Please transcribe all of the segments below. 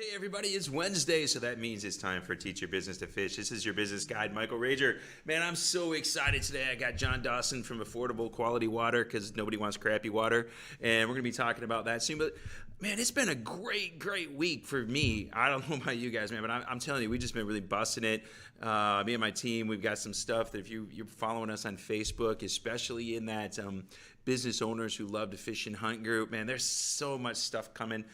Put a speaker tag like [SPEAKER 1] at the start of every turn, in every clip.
[SPEAKER 1] Hey everybody, it's Wednesday, so that means it's time for Teach Your Business to Fish. This is your business guide, Michael Rager. Man, I'm so excited today. I got John Dawson from Affordable Quality Water, because nobody wants crappy water, and we're going to be talking about that soon. But man, it's been a great week for me. I don't know about you guys, man, but I'm telling you, we've just been really busting it. Me and my team, we've got some stuff that if you're following us on Facebook, especially in that business owners who love to fish and hunt group, man, there's so much stuff coming.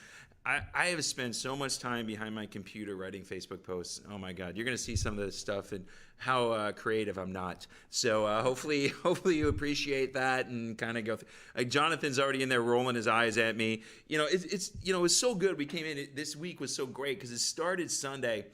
[SPEAKER 1] I have spent so much time behind my computer writing Facebook posts. Oh my God, you're gonna see some of this stuff and how creative I'm not. So hopefully you appreciate that and kind of go. Like Jonathan's already in there rolling his eyes at me. It's so good. We came in. This week was so great because it started Sunday.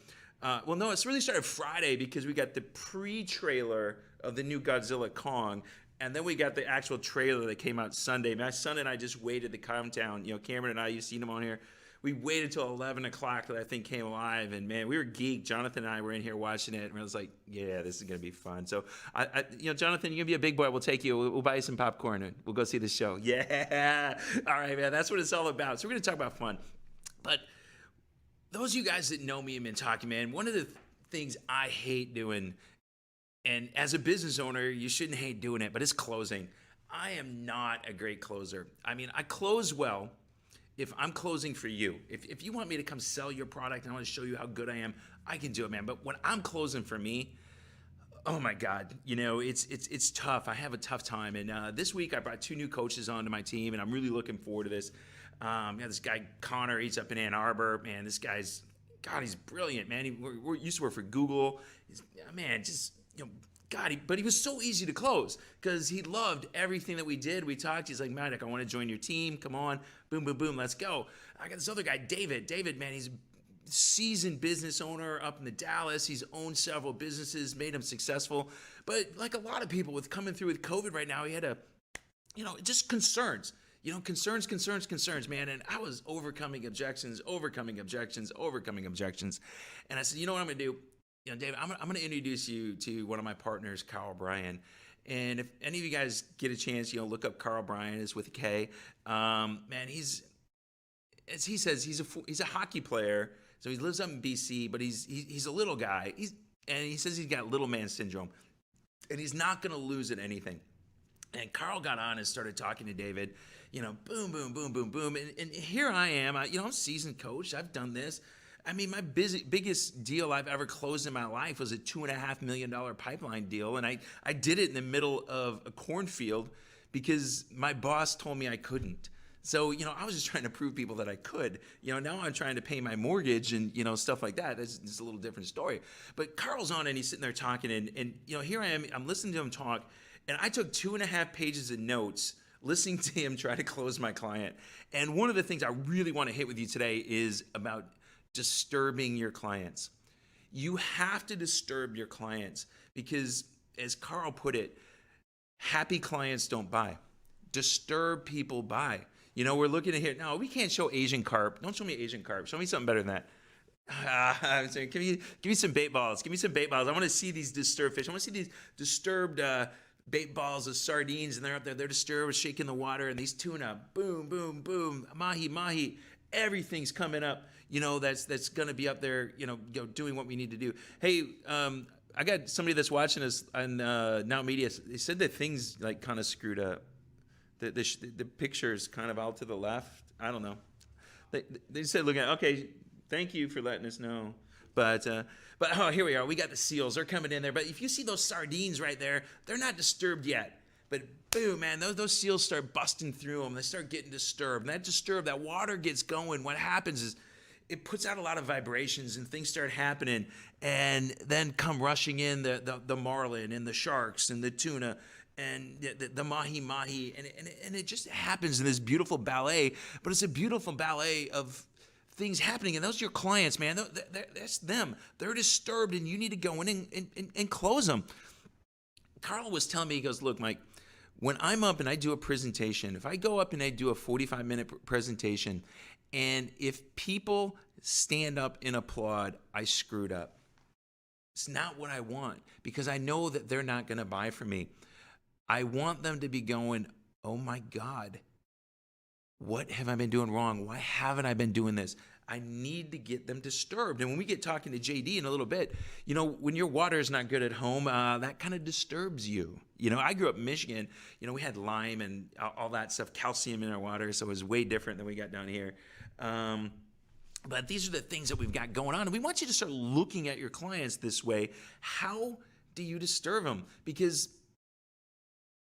[SPEAKER 1] Well, no, it's really started Friday because we got the pre-trailer of the new Godzilla Kong. And then we got the actual trailer that came out Sunday. My son and I just waited to come down. Cameron and I, you've seen him on here. We waited till 11 o'clock that thing came alive. And man, we were geeked. Jonathan and I were in here watching it. And I was like, yeah, this is going to be fun. So, Jonathan, you're going to be a big boy. We'll take you. We'll buy you some popcorn and we'll go see the show. Yeah. All right, man. That's what it's all about. So we're going to talk about fun. But those of you guys that know me and been talking, man, one of the things I hate doing, and as a business owner, you shouldn't hate doing it, but it's closing. I am not a great closer. I mean, I close well if I'm closing for you. If you want me to come sell your product and I want to show you how good I am, I can do it, man. But when I'm closing for me, oh my God, it's tough. I have a tough time. And this week I brought 2 new coaches onto my team, and I'm really looking forward to this. This guy, Connor, he's up in Ann Arbor. Man, this guy's, God, he's brilliant, man. He used to work for Google. But he was so easy to close because he loved everything that we did. We talked. He's like, man, I want to join your team. Come on. Boom, boom, boom. Let's go. I got this other guy, David. David, man, he's a seasoned business owner up in the Dallas. He's owned several businesses, made them successful. But like a lot of people with coming through with COVID right now, he had just concerns. Concerns, man. And I was overcoming objections. And I said, you know what I'm going to do? David, I'm going to introduce you to one of my partners, Carl Bryan. And if any of you guys get a chance, look up Carl Bryan. It's with a K. Man, as he says, he's a hockey player. So he lives up in BC, but he's a little guy. And he says he's got little man syndrome, and he's not going to lose at anything. And Carl got on and started talking to David. Boom, boom, boom, boom, boom. And here I am. I'm a seasoned coach. I've done this. I mean, my biggest deal I've ever closed in my life was a $2.5 million pipeline deal. And I did it in the middle of a cornfield because my boss told me I couldn't. So, I was just trying to prove people that I could. Now I'm trying to pay my mortgage and, stuff like that. It's a little different story. But Carl's on and he's sitting there talking. And here I am. I'm listening to him talk. And I took 2.5 pages of notes listening to him try to close my client. And one of the things I really want to hit with you today is about disturbing your clients. You have to disturb your clients because, as Carl put it, happy clients don't buy. Disturb people buy. We're looking at here. No, we can't show Asian carp. Don't show me Asian carp. Show me something better than that. Give me some bait balls. Give me some bait balls. I want to see these disturbed fish. I want to see these disturbed bait balls of sardines, and they're up there. They're disturbed, shaking the water, and these tuna, boom, boom, boom, mahi. Everything's coming up. That's going to be up there, doing what we need to do. Hey, I got somebody that's watching us on Now Media. They said that things like kind of screwed up. The picture's kind of out to the left. I don't know. They said, look at, okay, thank you for letting us know. But here we are. We got the seals. They're coming in there. But if you see those sardines right there, they're not disturbed yet. But boom, man, those seals start busting through them. They start getting disturbed. And that water gets going. What happens is it puts out a lot of vibrations and things start happening. And then come rushing in the marlin and the sharks and the tuna and the mahi. And it just happens in this beautiful ballet. But it's a beautiful ballet of things happening. And those are your clients, man. That's them. They're disturbed and you need to go in and close them. Carl was telling me, he goes, look, Mike, when I'm up and I do a presentation, if I go up and I do a 45-minute presentation, and if people stand up and applaud, I screwed up. It's not what I want because I know that they're not going to buy from me. I want them to be going, oh my God, what have I been doing wrong? Why haven't I been doing this? I need to get them disturbed. And when we get talking to JD in a little bit, when your water is not good at home, that kind of disturbs you. I grew up in Michigan. We had lime and all that stuff, calcium in our water, so it was way different than we got down here. But these are the things that we've got going on. And we want you to start looking at your clients this way. How do you disturb them? Because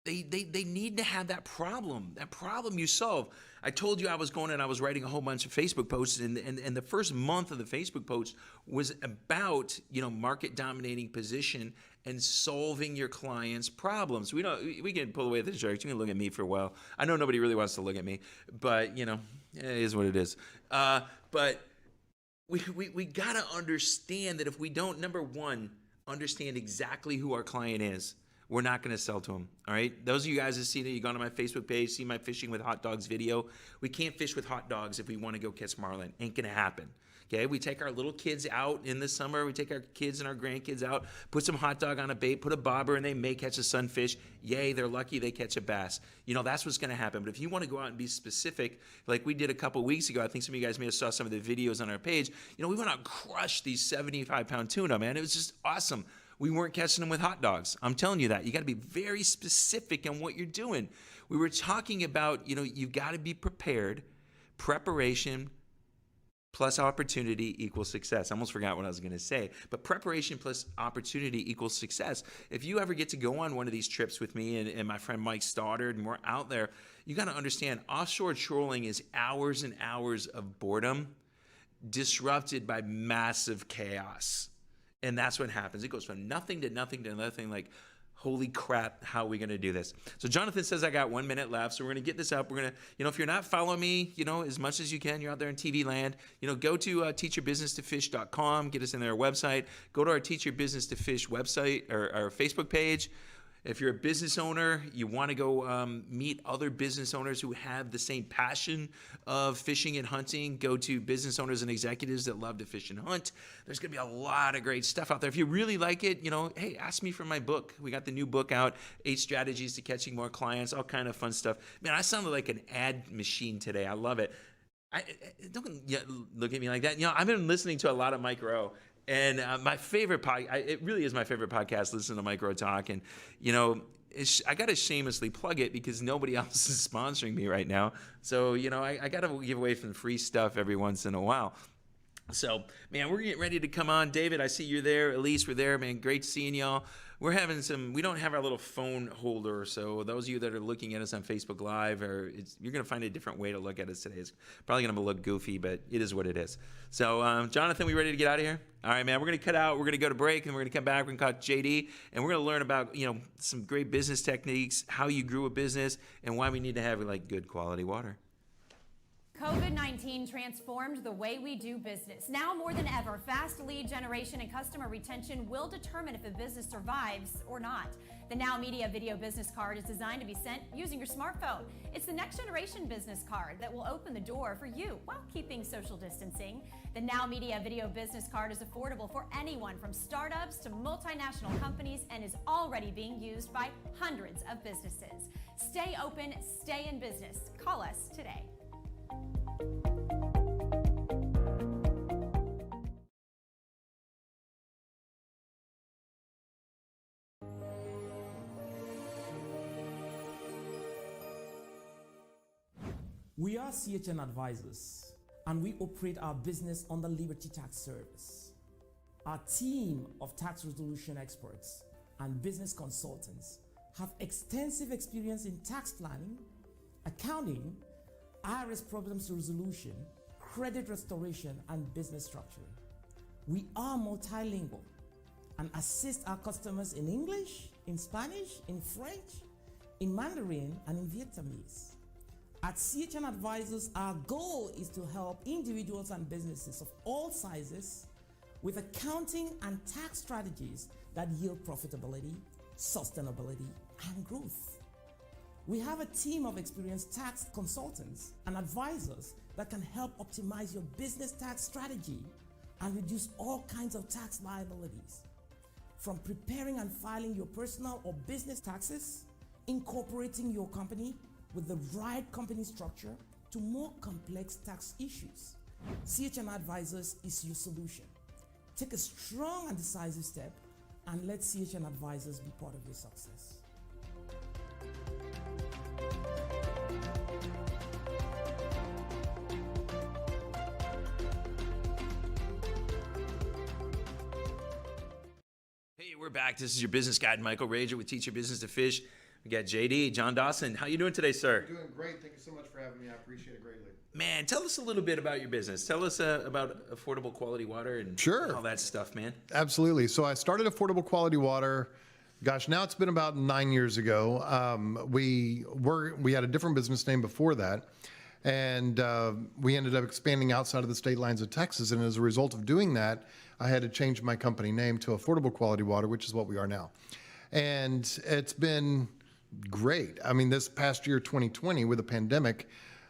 [SPEAKER 1] they need to have that problem you solve. I told you I was going and I was writing a whole bunch of Facebook posts, and the first month of the Facebook post was about, market dominating position and solving your clients' problems. We can pull away the sharks. You can look at me for a while. I know nobody really wants to look at me, but it is what it is. But we got to understand that if we don't, number one, understand exactly who our client is, we're not going to sell to them, all right? Those of you guys that see that, you go on my Facebook page, see my Fishing with Hot Dogs video. We can't fish with hot dogs if we want to go catch marlin. Ain't going to happen, okay? We take our little kids out in the summer. We take our kids and our grandkids out, put some hot dog on a bait, put a bobber, and they may catch a sunfish. Yay, they're lucky they catch a bass. That's what's going to happen. But if you want to go out and be specific, like we did a couple weeks ago, I think some of you guys may have saw some of the videos on our page. We went out and crushed these 75-pound tuna, man. It was just awesome. We weren't catching them with hot dogs. I'm telling you that. You got to be very specific on what you're doing. We were talking about, you've got to be prepared. Preparation plus opportunity equals success. I almost forgot what I was going to say. But preparation plus opportunity equals success. If you ever get to go on one of these trips with me and my friend Mike Stoddard, and we're out there, you got to understand offshore trolling is hours and hours of boredom disrupted by massive chaos. And that's what happens. It goes from nothing to nothing to nothing, like, holy crap, how are we going to do this? So Jonathan says I got 1 minute left, so we're going to get this up. We're going to, if you're not following me, as much as you can, you're out there in TV land, go to teachyourbusinesstofish.com, get us in their website. Go to our Teach Your Business to Fish website or our Facebook page. If you're a business owner, you want to go meet other business owners who have the same passion of fishing and hunting, go to business owners and executives that love to fish and hunt. There's going to be a lot of great stuff out there. If you really like it, hey, ask me for my book. We got the new book out, 8 Strategies to Catching More Clients, all kind of fun stuff. Man, I sounded like an ad machine today. I love it. Don't look at me like that. I've been listening to a lot of Mike Rowe. And my favorite it really is my favorite podcast, listen to Mike Rowe talk. And, I got to shamelessly plug it because nobody else is sponsoring me right now. So, I got to give away some free stuff every once in a while. So, man, we're getting ready to come on. David, I see you're there. Elise, we're there, man. Great seeing y'all. We're having we don't have our little phone holder. So those of you that are looking at us on Facebook Live, you're going to find a different way to look at us today. It's probably going to look goofy, but it is what it is. So, Jonathan, we ready to get out of here? All right, man, we're going to cut out. We're going to go to break, and we're going to come back. We're going to call JD, and we're going to learn about, some great business techniques, how you grew a business, and why we need to have, good quality water.
[SPEAKER 2] COVID-19 transformed the way we do business. Now more than ever, fast lead generation and customer retention will determine if a business survives or not. The Now Media Video Business Card is designed to be sent using your smartphone. It's the next generation business card that will open the door for you while keeping social distancing. The Now Media Video Business Card is affordable for anyone from startups to multinational companies and is already being used by hundreds of businesses. Stay open, stay in business. Call us today.
[SPEAKER 3] We are CHN Advisors, and we operate our business under Liberty Tax Service. Our team of tax resolution experts and business consultants have extensive experience in tax planning, accounting, IRS problems resolution, credit restoration, and business structuring. We are multilingual and assist our customers in English, in Spanish, in French, in Mandarin, and in Vietnamese. At CHN Advisors, our goal is to help individuals and businesses of all sizes with accounting and tax strategies that yield profitability, sustainability, and growth. We have a team of experienced tax consultants and advisors that can help optimize your business tax strategy and reduce all kinds of tax liabilities. From preparing and filing your personal or business taxes, incorporating your company with the right company structure, to more complex tax issues CHN Advisors is your solution. Take a strong and decisive step and let CHN Advisors be part of your success.
[SPEAKER 1] Hey, we're back. This is your business guide, Michael Rager with Teach Your Business to Fish. We got JD, John Dawson. How you doing today, sir?
[SPEAKER 4] Doing great. Thank you so much for having me. I appreciate it greatly.
[SPEAKER 1] Man, tell us a little bit about your business. Tell us about affordable quality water and
[SPEAKER 4] Sure.
[SPEAKER 1] all that stuff, man.
[SPEAKER 4] Absolutely. So I started Affordable Quality Water. Gosh, now it's been about 9 years ago. We had a different business name before that, and we ended up expanding outside of the state lines of Texas. And as a result of doing that, I had to change my company name to Affordable Quality Water, which is what we are now. And it's been great. I mean, this past year, 2020, with the pandemic,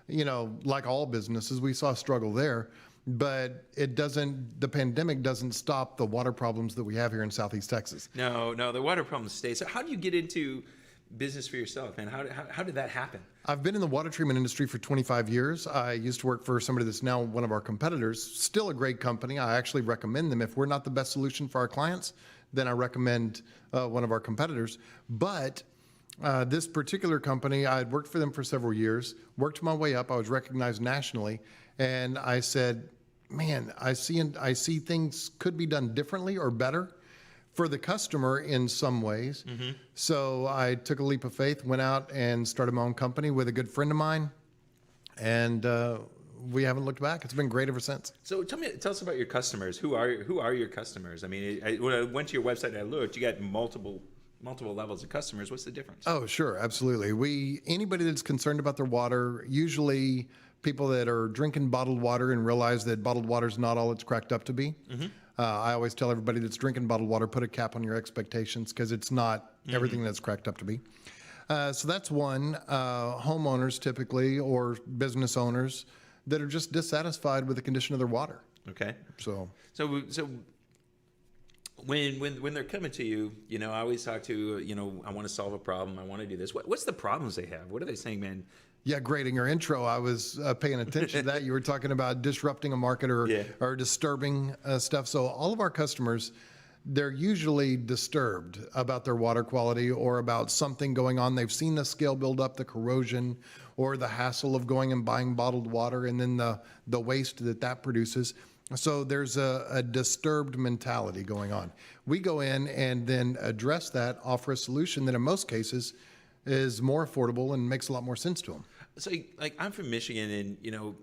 [SPEAKER 4] you know, like all businesses, we saw a struggle there. But the pandemic doesn't stop the water problems that we have here in Southeast Texas.
[SPEAKER 1] No, the water problem stays. So how do you get into business for yourself, man? How did that happen?
[SPEAKER 4] I've been in the water treatment industry for 25 years. I used to work for somebody that's now one of our competitors, still a great company. I actually recommend them. If we're not the best solution for our clients, then I recommend one of our competitors. But this particular company, I had worked for them for several years, worked my way up. I was recognized nationally. And I said, man, I see things could be done differently or better for the customer in some ways. Mm-hmm. So I took a leap of faith, went out and started my own company with a good friend of mine. And we haven't looked back. It's been great ever since.
[SPEAKER 1] So tell us about your customers. Who are your customers? I mean, when I went to your website and I looked, you got multiple levels of customers. What's the difference?
[SPEAKER 4] Oh, sure. Absolutely. Anybody that's concerned about their water, usually people that are drinking bottled water and realize that bottled water is not all it's cracked up to be. Mm-hmm. I always tell everybody that's drinking bottled water, put a cap on your expectations because it's not everything that's cracked up to be. So that's one. Homeowners typically, or business owners that are just dissatisfied with the condition of their water.
[SPEAKER 1] Okay.
[SPEAKER 4] So
[SPEAKER 1] when they're coming to you, you know, I always talk to, you know, I want to solve a problem. I want to do this. What's the problems they have? What are they saying, man?
[SPEAKER 4] Yeah, great. In your intro, I was paying attention to that. You were talking about disrupting a market or disturbing stuff. So all of our customers, they're usually disturbed about their water quality or about something going on. They've seen the scale build up, the corrosion, or the hassle of going and buying bottled water, and then the waste that produces. So there's a disturbed mentality going on. We go in and then address that, offer a solution that in most cases is more affordable and makes a lot more sense to them.
[SPEAKER 1] So, like, I'm from Michigan, and, you know,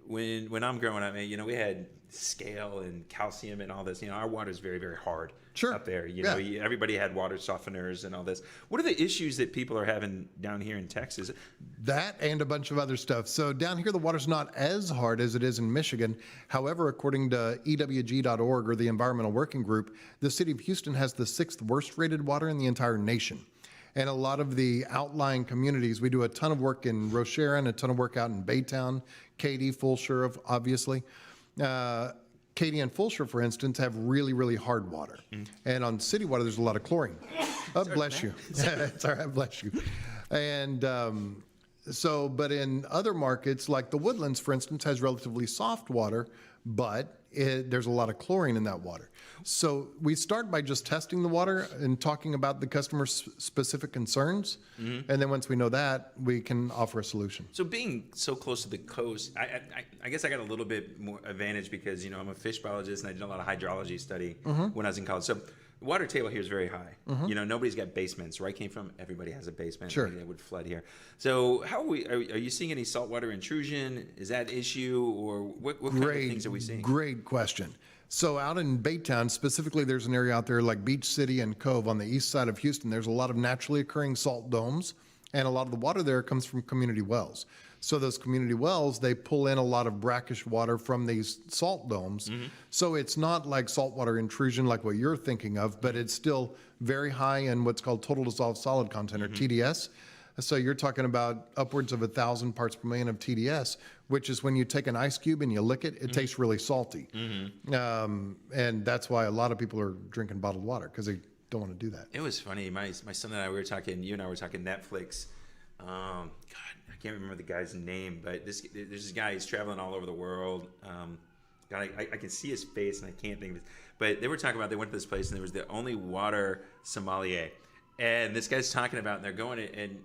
[SPEAKER 1] when I'm growing up, man, you know, we had scale and calcium and all this. You know, our water is very, very hard up there. You know, everybody had water softeners and all this. What are the issues that people are having down here in Texas?
[SPEAKER 4] That and a bunch of other stuff. So down here, the water's not as hard as it is in Michigan. However, according to EWG.org, or the Environmental Working Group, the city of Houston has the 6th worst rated water in the entire nation. And a lot of the outlying communities, we do a ton of work in Rocheron, a ton of work out in Baytown, Katy, Fulshire, obviously. Katy and Fulshire, for instance, have really, really hard water. And on city water, there's a lot of chlorine. Bless you. It's all right, bless you. And but in other markets, like the Woodlands, for instance, has relatively soft water, but there's a lot of chlorine in that water. So we start by just testing the water and talking about the customer's specific concerns. Mm-hmm. And then once we know that, we can offer a solution.
[SPEAKER 1] So being so close to the coast, I guess I got a little bit more advantage because, you know, I'm a fish biologist and I did a lot of hydrology study when I was in college. So the water table here is very high. You know, nobody's got basements. Where I came from, everybody has a basement.
[SPEAKER 4] Sure.
[SPEAKER 1] They would flood here. So how are you seeing any saltwater intrusion? Is that an issue, or what kind of things are we seeing?
[SPEAKER 4] Great question. So out in Baytown, specifically, there's an area out there like Beach City and Cove on the east side of Houston. There's a lot of naturally occurring salt domes, and a lot of the water there comes from community wells. So those community wells, they pull in a lot of brackish water from these salt domes. Mm-hmm. So it's not like saltwater intrusion like what you're thinking of, but it's still very high in what's called total dissolved solid content, or TDS. So you're talking about upwards of 1,000 parts per million of TDS, which is when you take an ice cube and you lick it, it tastes really salty. And that's why a lot of people are drinking bottled water, because they don't want to do that.
[SPEAKER 1] It was funny. My son and I, you and I were talking Netflix God, I can't remember the guy's name, but there's this guy. He's traveling all over the world. God, I can see his face and I can't think of it. But they were talking about they went to this place and there was the only water sommelier, and this guy's talking about and they're going and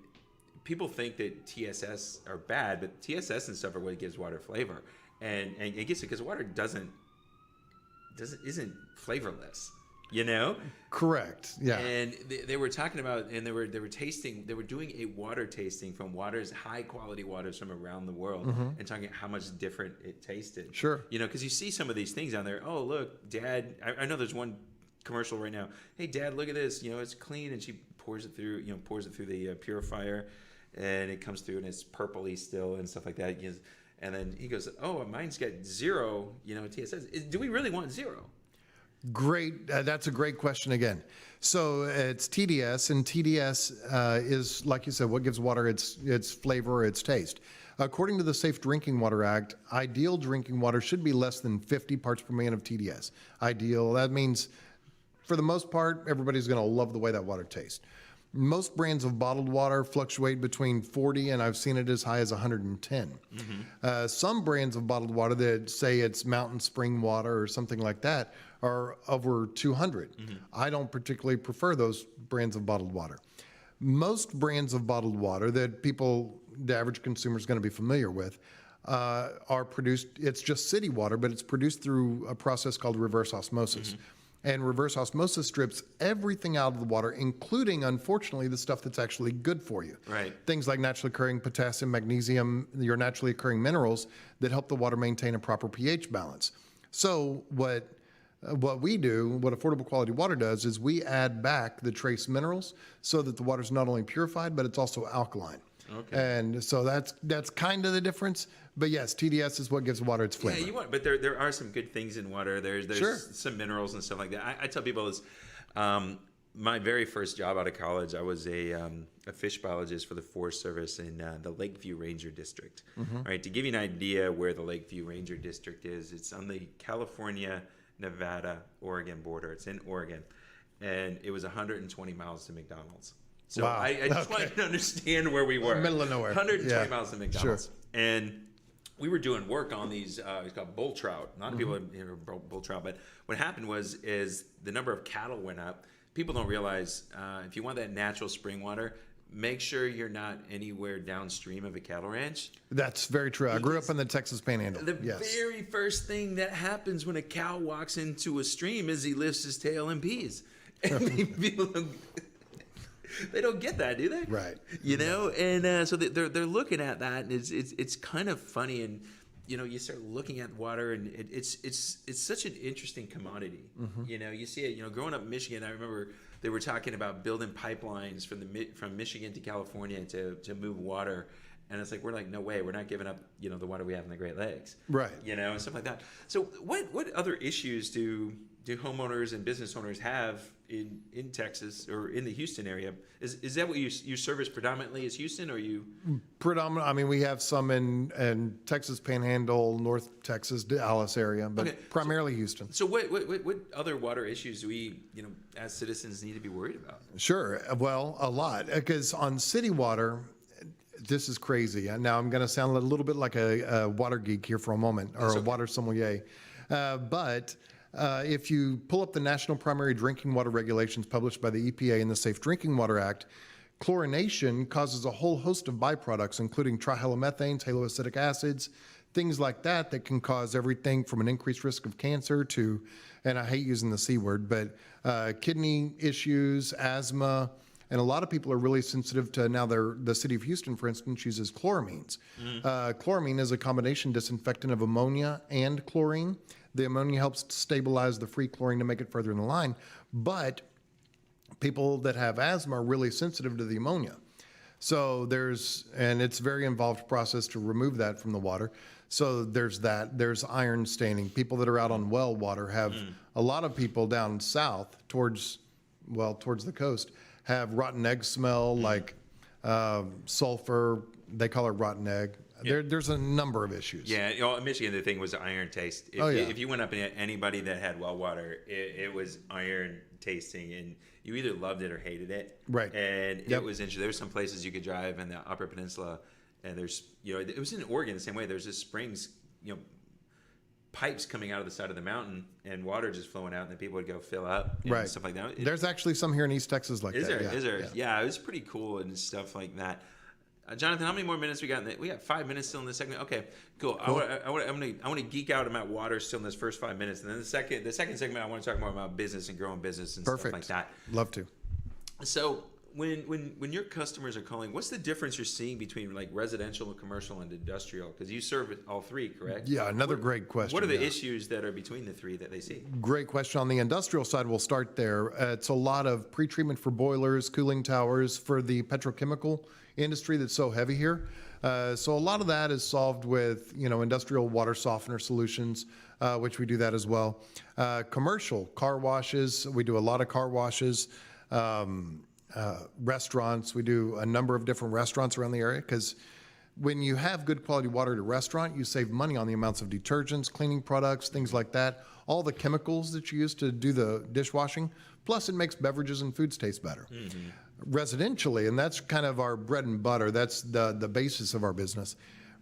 [SPEAKER 1] people think that TSS are bad, but TSS and stuff are what gives water flavor, and it gets it because water isn't flavorless. You know?
[SPEAKER 4] Correct. Yeah.
[SPEAKER 1] And they were talking about, and they were doing a water tasting from high quality waters from around the world, and talking about how much different it tasted.
[SPEAKER 4] Sure.
[SPEAKER 1] You know, because you see some of these things on there. Oh, look, Dad. I know there's one commercial right now. Hey, Dad, look at this. You know, it's clean, and she pours it through the purifier, and it comes through, and it's purpley still, and stuff like that. And then he goes, "Oh, mine's got 0. You know, TSS. Do we really want 0?"
[SPEAKER 4] Great. That's a great question again. So it's TDS, and TDS is, like you said, what gives water its flavor, its taste. According to the Safe Drinking Water Act, ideal drinking water should be less than 50 parts per million of TDS. Ideal, that means for the most part, everybody's going to love the way that water tastes. Most brands of bottled water fluctuate between 40 and I've seen it as high as 110. Some brands of bottled water that say it's mountain spring water or something like that are over 200. I don't particularly prefer those brands of bottled water. Most brands of bottled water that the average consumer is going to be familiar with, are produced, it's just city water, but it's produced through a process called reverse osmosis. And reverse osmosis strips everything out of the water, including, unfortunately, the stuff that's actually good for you.
[SPEAKER 1] Right.
[SPEAKER 4] Things like naturally occurring potassium, magnesium, your naturally occurring minerals that help the water maintain a proper pH balance. So what we do, what Affordable Quality Water does, is we add back the trace minerals so that the water's not only purified, but it's also alkaline. Okay. And so that's kind of the difference. But yes, TDS is what gives water its flavor.
[SPEAKER 1] Yeah, but there are some good things in water. There's
[SPEAKER 4] Sure.
[SPEAKER 1] some minerals and stuff like that. I tell people this. My very first job out of college, I was a fish biologist for the Forest Service in the Lakeview Ranger District. Right, to give you an idea where the Lakeview Ranger District is, it's on the California, Nevada, Oregon border. It's in Oregon, and it was 120 miles to McDonald's. So
[SPEAKER 4] Wow.
[SPEAKER 1] I just wanted to understand where we were.
[SPEAKER 4] Middle of nowhere.
[SPEAKER 1] 120 miles to McDonald's.
[SPEAKER 4] Sure.
[SPEAKER 1] And we were doing work on these, it's called bull trout. A lot of people hear bull trout, but what happened is the number of cattle went up. People don't realize if you want that natural spring water, make sure you're not anywhere downstream of a cattle ranch.
[SPEAKER 4] That's very true. I grew up in the Texas Panhandle.
[SPEAKER 1] The very first thing that happens when a cow walks into a stream is he lifts his tail and pees. And people they don't get that, do they?
[SPEAKER 4] Right.
[SPEAKER 1] You know, and so they're looking at that, and it's kind of funny, and you know, you start looking at water, and it's such an interesting commodity. You know, you see it. You know, growing up in Michigan, I remember they were talking about building pipelines from Michigan to California to move water, and it's like we're like, no way, we're not giving up, you know, the water we have in the Great Lakes.
[SPEAKER 4] Right.
[SPEAKER 1] You know, and stuff like that. So what other issues do homeowners and business owners have in Texas or in the Houston area? Is that what you service predominantly is Houston, or you?
[SPEAKER 4] Predominant. I mean, we have some in Texas Panhandle, North Texas, Dallas area, but primarily Houston.
[SPEAKER 1] So what other water issues do we, you know, as citizens need to be worried about?
[SPEAKER 4] Sure. Well, a lot, because on city water, this is crazy. Now I'm going to sound a little bit like a water geek here for a moment, or a water sommelier, but if you pull up the National Primary Drinking Water Regulations published by the EPA and the Safe Drinking Water Act, chlorination causes a whole host of byproducts, including trihalomethanes, haloacidic acids, things like that can cause everything from an increased risk of cancer to, and I hate using the C word, but kidney issues, asthma, and a lot of people are really sensitive to, now the city of Houston, for instance, uses chloramines. Chloramine is a combination disinfectant of ammonia and chlorine. The ammonia helps to stabilize the free chlorine to make it further in the line, but people that have asthma are really sensitive to the ammonia. So and it's a very involved process to remove that from the water. So there's that. There's iron staining. People that are out on well water have, a lot of people down south towards the coast have rotten egg smell, like sulfur. They call it rotten egg. There's a number of issues.
[SPEAKER 1] Yeah, in Michigan, the thing was iron taste. If you went up and anybody that had well water, it was iron tasting, and you either loved it or hated it.
[SPEAKER 4] Right.
[SPEAKER 1] And it was interesting. There were some places you could drive in the Upper Peninsula, and there's, it was in Oregon the same way. There's just springs, pipes coming out of the side of the mountain and water just flowing out, and then people would go fill up and stuff like that.
[SPEAKER 4] There's actually some here in East Texas like that.
[SPEAKER 1] Is there? Yeah, it was pretty cool and stuff like that. Jonathan, how many more minutes we got? We got 5 minutes still in this segment. Okay, cool. I want to geek out about water still in this first 5 minutes, and then the second segment I want to talk more about business and growing business and stuff like that.
[SPEAKER 4] Love to.
[SPEAKER 1] So when your customers are calling, what's the difference you're seeing between like residential, commercial, and industrial? Because you serve all three, correct?
[SPEAKER 4] Yeah, another great question.
[SPEAKER 1] What are the issues that are between the three that they see?
[SPEAKER 4] Great question. On the industrial side, we'll start there. It's a lot of pretreatment for boilers, cooling towers for the petrochemical industry that's so heavy here. So a lot of that is solved with industrial water softener solutions, which we do that as well. Commercial car washes, we do a lot of car washes. Restaurants, we do a number of different restaurants around the area, because when you have good quality water at a restaurant, you save money on the amounts of detergents, cleaning products, things like that, all the chemicals that you use to do the dishwashing, plus it makes beverages and foods taste better. Residentially, and that's kind of our bread and butter, that's the basis of our business.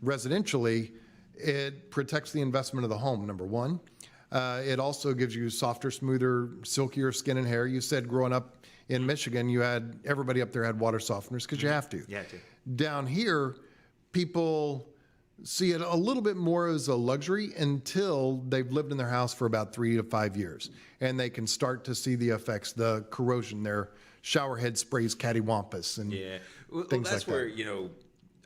[SPEAKER 4] Residentially, it protects the investment of the home, number one. It also gives you softer, smoother, silkier skin and hair. You said growing up in Michigan, everybody up there had water softeners because you have to.
[SPEAKER 1] Yeah, too.
[SPEAKER 4] Down here, people see it a little bit more as a luxury until they've lived in their house for about 3 to 5 years, and they can start to see the effects, the corrosion. Their shower head sprays cattywampus and things
[SPEAKER 1] that's
[SPEAKER 4] like
[SPEAKER 1] where
[SPEAKER 4] that.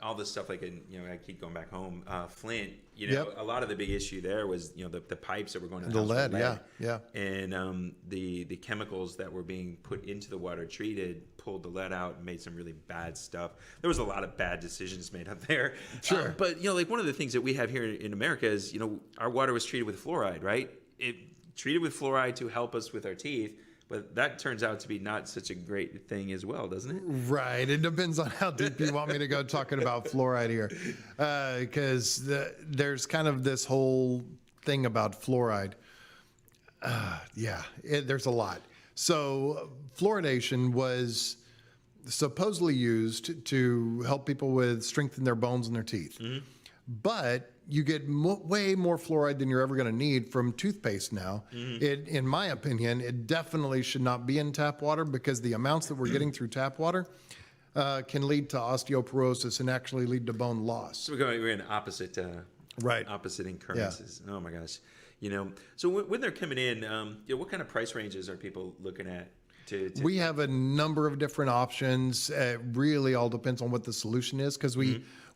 [SPEAKER 1] All this stuff, like I keep going back home, Flint. A lot of the big issue there was the pipes that were going to the house
[SPEAKER 4] lead,
[SPEAKER 1] with lead.
[SPEAKER 4] yeah,
[SPEAKER 1] and the chemicals that were being put into the water treated pulled the lead out and made some really bad stuff. There was a lot of bad decisions made up there.
[SPEAKER 4] Sure,
[SPEAKER 1] but like one of the things that we have here in America is our water was treated with fluoride, right? It treated with fluoride to help us with our teeth. But that turns out to be not such a great thing as well, doesn't it?
[SPEAKER 4] Right. It depends on how deep you want me to go talking about fluoride here. Because there's kind of this whole thing about fluoride. There's a lot. So fluoridation was supposedly used to help people with strengthen their bones and their teeth. But you get way more fluoride than you're ever going to need from toothpaste now. In my opinion, it definitely should not be in tap water, because the amounts that we're getting through tap water can lead to osteoporosis and actually lead to bone loss.
[SPEAKER 1] So we're in opposite incurrences. Yeah. Oh my gosh. So when they're coming in, what kind of price ranges are people looking at? We have
[SPEAKER 4] a number of different options. It really all depends on what the solution is, because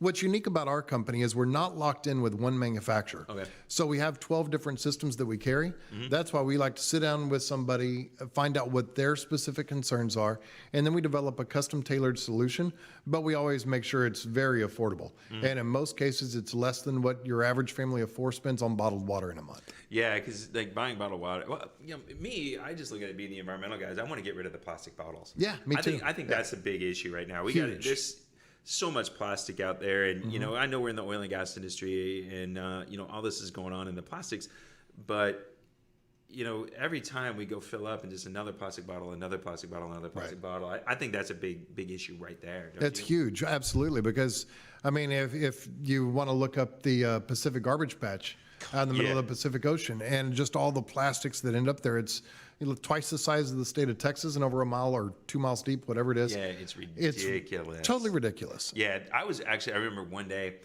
[SPEAKER 4] what's unique about our company is we're not locked in with one manufacturer.
[SPEAKER 1] Okay.
[SPEAKER 4] So we have 12 different systems that we carry. That's why we like to sit down with somebody, find out what their specific concerns are, and then we develop a custom tailored solution, but we always make sure it's very affordable. And in most cases, it's less than what your average family of 4 spends on bottled water in a month.
[SPEAKER 1] Yeah, because like buying bottled water, I just look at it being the environmental guys. I want to get rid of the plastic bottles.
[SPEAKER 4] Yeah, me too.
[SPEAKER 1] I think that's a big issue right now.
[SPEAKER 4] Huge.
[SPEAKER 1] So much plastic out there, and I know we're in the oil and gas industry, and all this is going on in the plastics, but every time we go fill up and just another plastic bottle, another plastic bottle, another plastic bottle, I think that's a big issue right there.
[SPEAKER 4] It's huge, absolutely, because if you want to look up the Pacific Garbage Patch out in the middle of the Pacific Ocean, and just all the plastics that end up there, it's twice the size of the state of Texas and over 1 mile or 2 miles deep, whatever it is.
[SPEAKER 1] Yeah, it's ridiculous.
[SPEAKER 4] It's totally ridiculous.
[SPEAKER 1] Yeah, I remember one day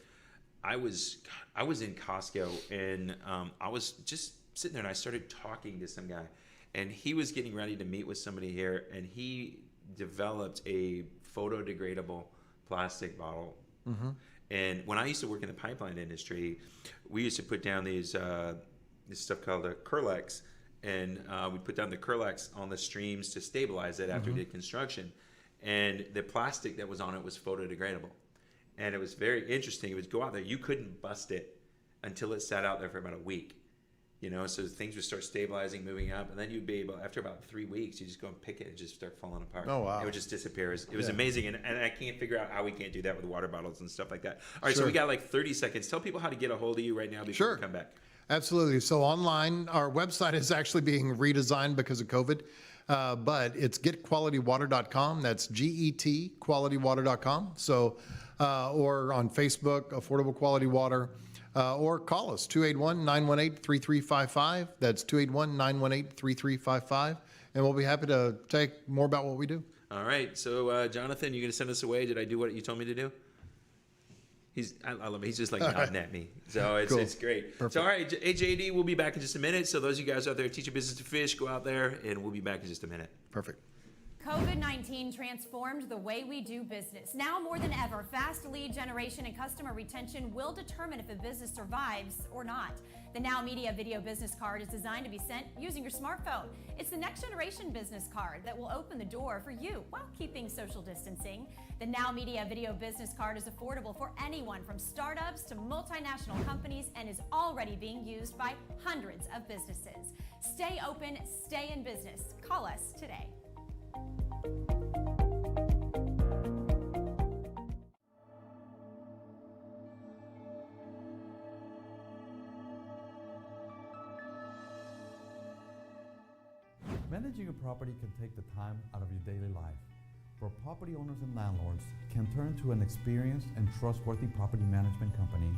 [SPEAKER 1] I was in Costco, and I was just sitting there, and I started talking to some guy, and he was getting ready to meet with somebody here, and he developed a photodegradable plastic bottle. And when I used to work in the pipeline industry, we used to put down this stuff called a Curlex, and we put down the Curlex on the streams to stabilize it after we did construction. And the plastic that was on it was photodegradable. And it was very interesting. It would go out there. You couldn't bust it until it sat out there for about a week. so things would start stabilizing, moving up, and then you'd be able, after about 3 weeks, you just go and pick it and just start falling apart.
[SPEAKER 4] Oh, wow.
[SPEAKER 1] It would just disappear. It was amazing, and I can't figure out how we can't do that with water bottles and stuff like that. All right, so
[SPEAKER 4] Sure.
[SPEAKER 1] we got like 30 seconds. Tell people how to get a hold of you right now before we come back.
[SPEAKER 4] Absolutely. So online, our website is actually being redesigned because of COVID, but it's getqualitywater.com. That's GET qualitywater.com. So, or on Facebook, Affordable Quality Water, or call us 281-918-3355. That's 281-918-3355, and we'll be happy to take more about what we do.
[SPEAKER 1] All right, so Jonathan, you're going to send us away. Did I do what you told me to do? I love him. He's just like nodding at me. So it's,
[SPEAKER 4] Cool.
[SPEAKER 1] it's great.
[SPEAKER 4] Perfect.
[SPEAKER 1] So, all right, JD, we'll be back in just a minute. So those of you guys out there, teach your business to fish, go out there, and we'll be back in just a minute.
[SPEAKER 4] Perfect.
[SPEAKER 2] COVID-19 transformed the way we do business. Now more than ever, fast lead generation and customer retention will determine if a business survives or not. The Now Media Video Business Card is designed to be sent using your smartphone. It's the next generation business card that will open the door for you while keeping social distancing. The Now Media Video Business Card is affordable for anyone from startups to multinational companies and is already being used by hundreds of businesses. Stay open, stay in business. Call us today.
[SPEAKER 5] Managing a property can take the time out of your daily life. For property owners and landlords can turn to an experienced and trustworthy property management company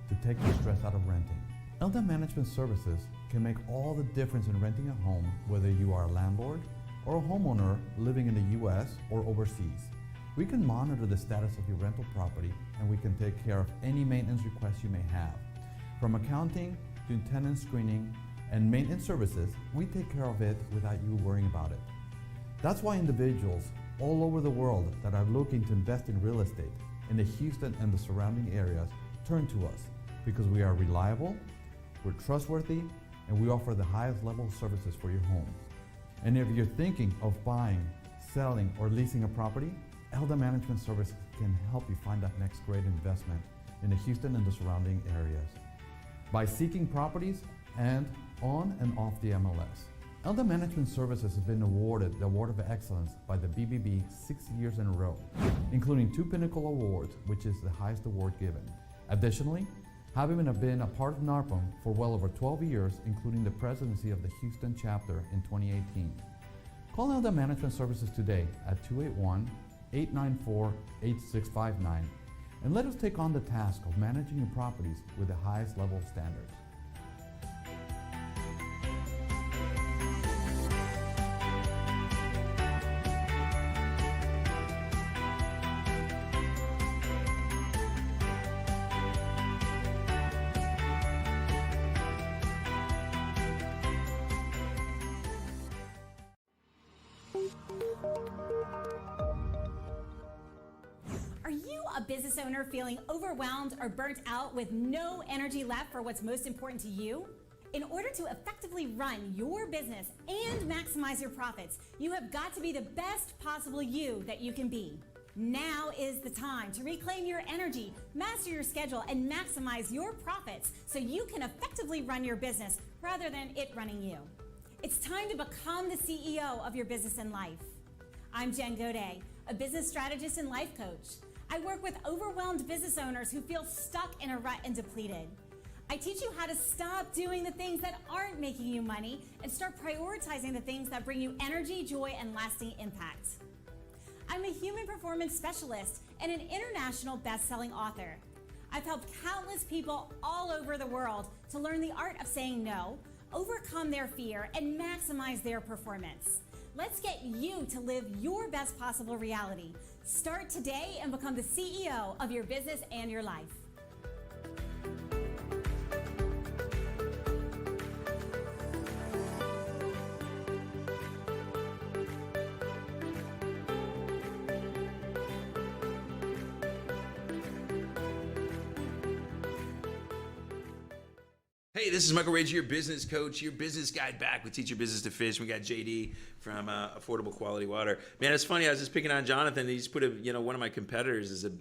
[SPEAKER 5] to take the stress out of renting. LDA Management Services can make all the difference in renting a home, whether you are a landlord or a homeowner living in the U.S. or overseas. We can monitor the status of your rental property, and we can take care of any maintenance requests you may have. From accounting to tenant screening and maintenance services, we take care of it without you worrying about it. That's why individuals all over the world that are looking to invest in real estate in the Houston and the surrounding areas turn to us, because we are reliable, we're trustworthy, and we offer the highest level of services for your home. And if you're thinking of buying, selling, or leasing a property, LDA Management Services can help you find that next great investment in the Houston and the surrounding areas by seeking properties and on and off the MLS. LDA Management Services has been awarded the Award of Excellence by the BBB 6 years in a row, including 2 Pinnacle Awards, which is the highest award given. Additionally, having been a part of NARPM for well over 12 years, including the presidency of the Houston chapter in 2018. Call LDA Management Services today at 281-894-8659 and let us take on the task of managing your properties with the highest level of standards.
[SPEAKER 2] Are you a business owner feeling overwhelmed or burnt out with no energy left for what's most important to you? In order to effectively run your business and maximize your profits, you have got to be the best possible you that you can be. Now is the time to reclaim your energy, master your schedule, and maximize your profits so you can effectively run your business rather than it running you. It's time to become the CEO of your business and life. I'm Jen Godet, a business strategist and life coach. I work with overwhelmed business owners who feel stuck in a rut and depleted. I teach you how to stop doing the things that aren't making you money and start prioritizing the things that bring you energy, joy, and lasting impact. I'm a human performance specialist and an international best-selling author. I've helped countless people all over the world to learn the art of saying no, overcome their fear, and maximize their performance. Let's get you to live your best possible reality. Start today and become the CEO of your business and your life.
[SPEAKER 1] Hey, this is Michael Rage, your business coach, your business guide back with Teach Your Business to Fish. We got JD from Affordable Quality Water. Man, it's funny. I was just picking on Jonathan. He just put one of my competitors it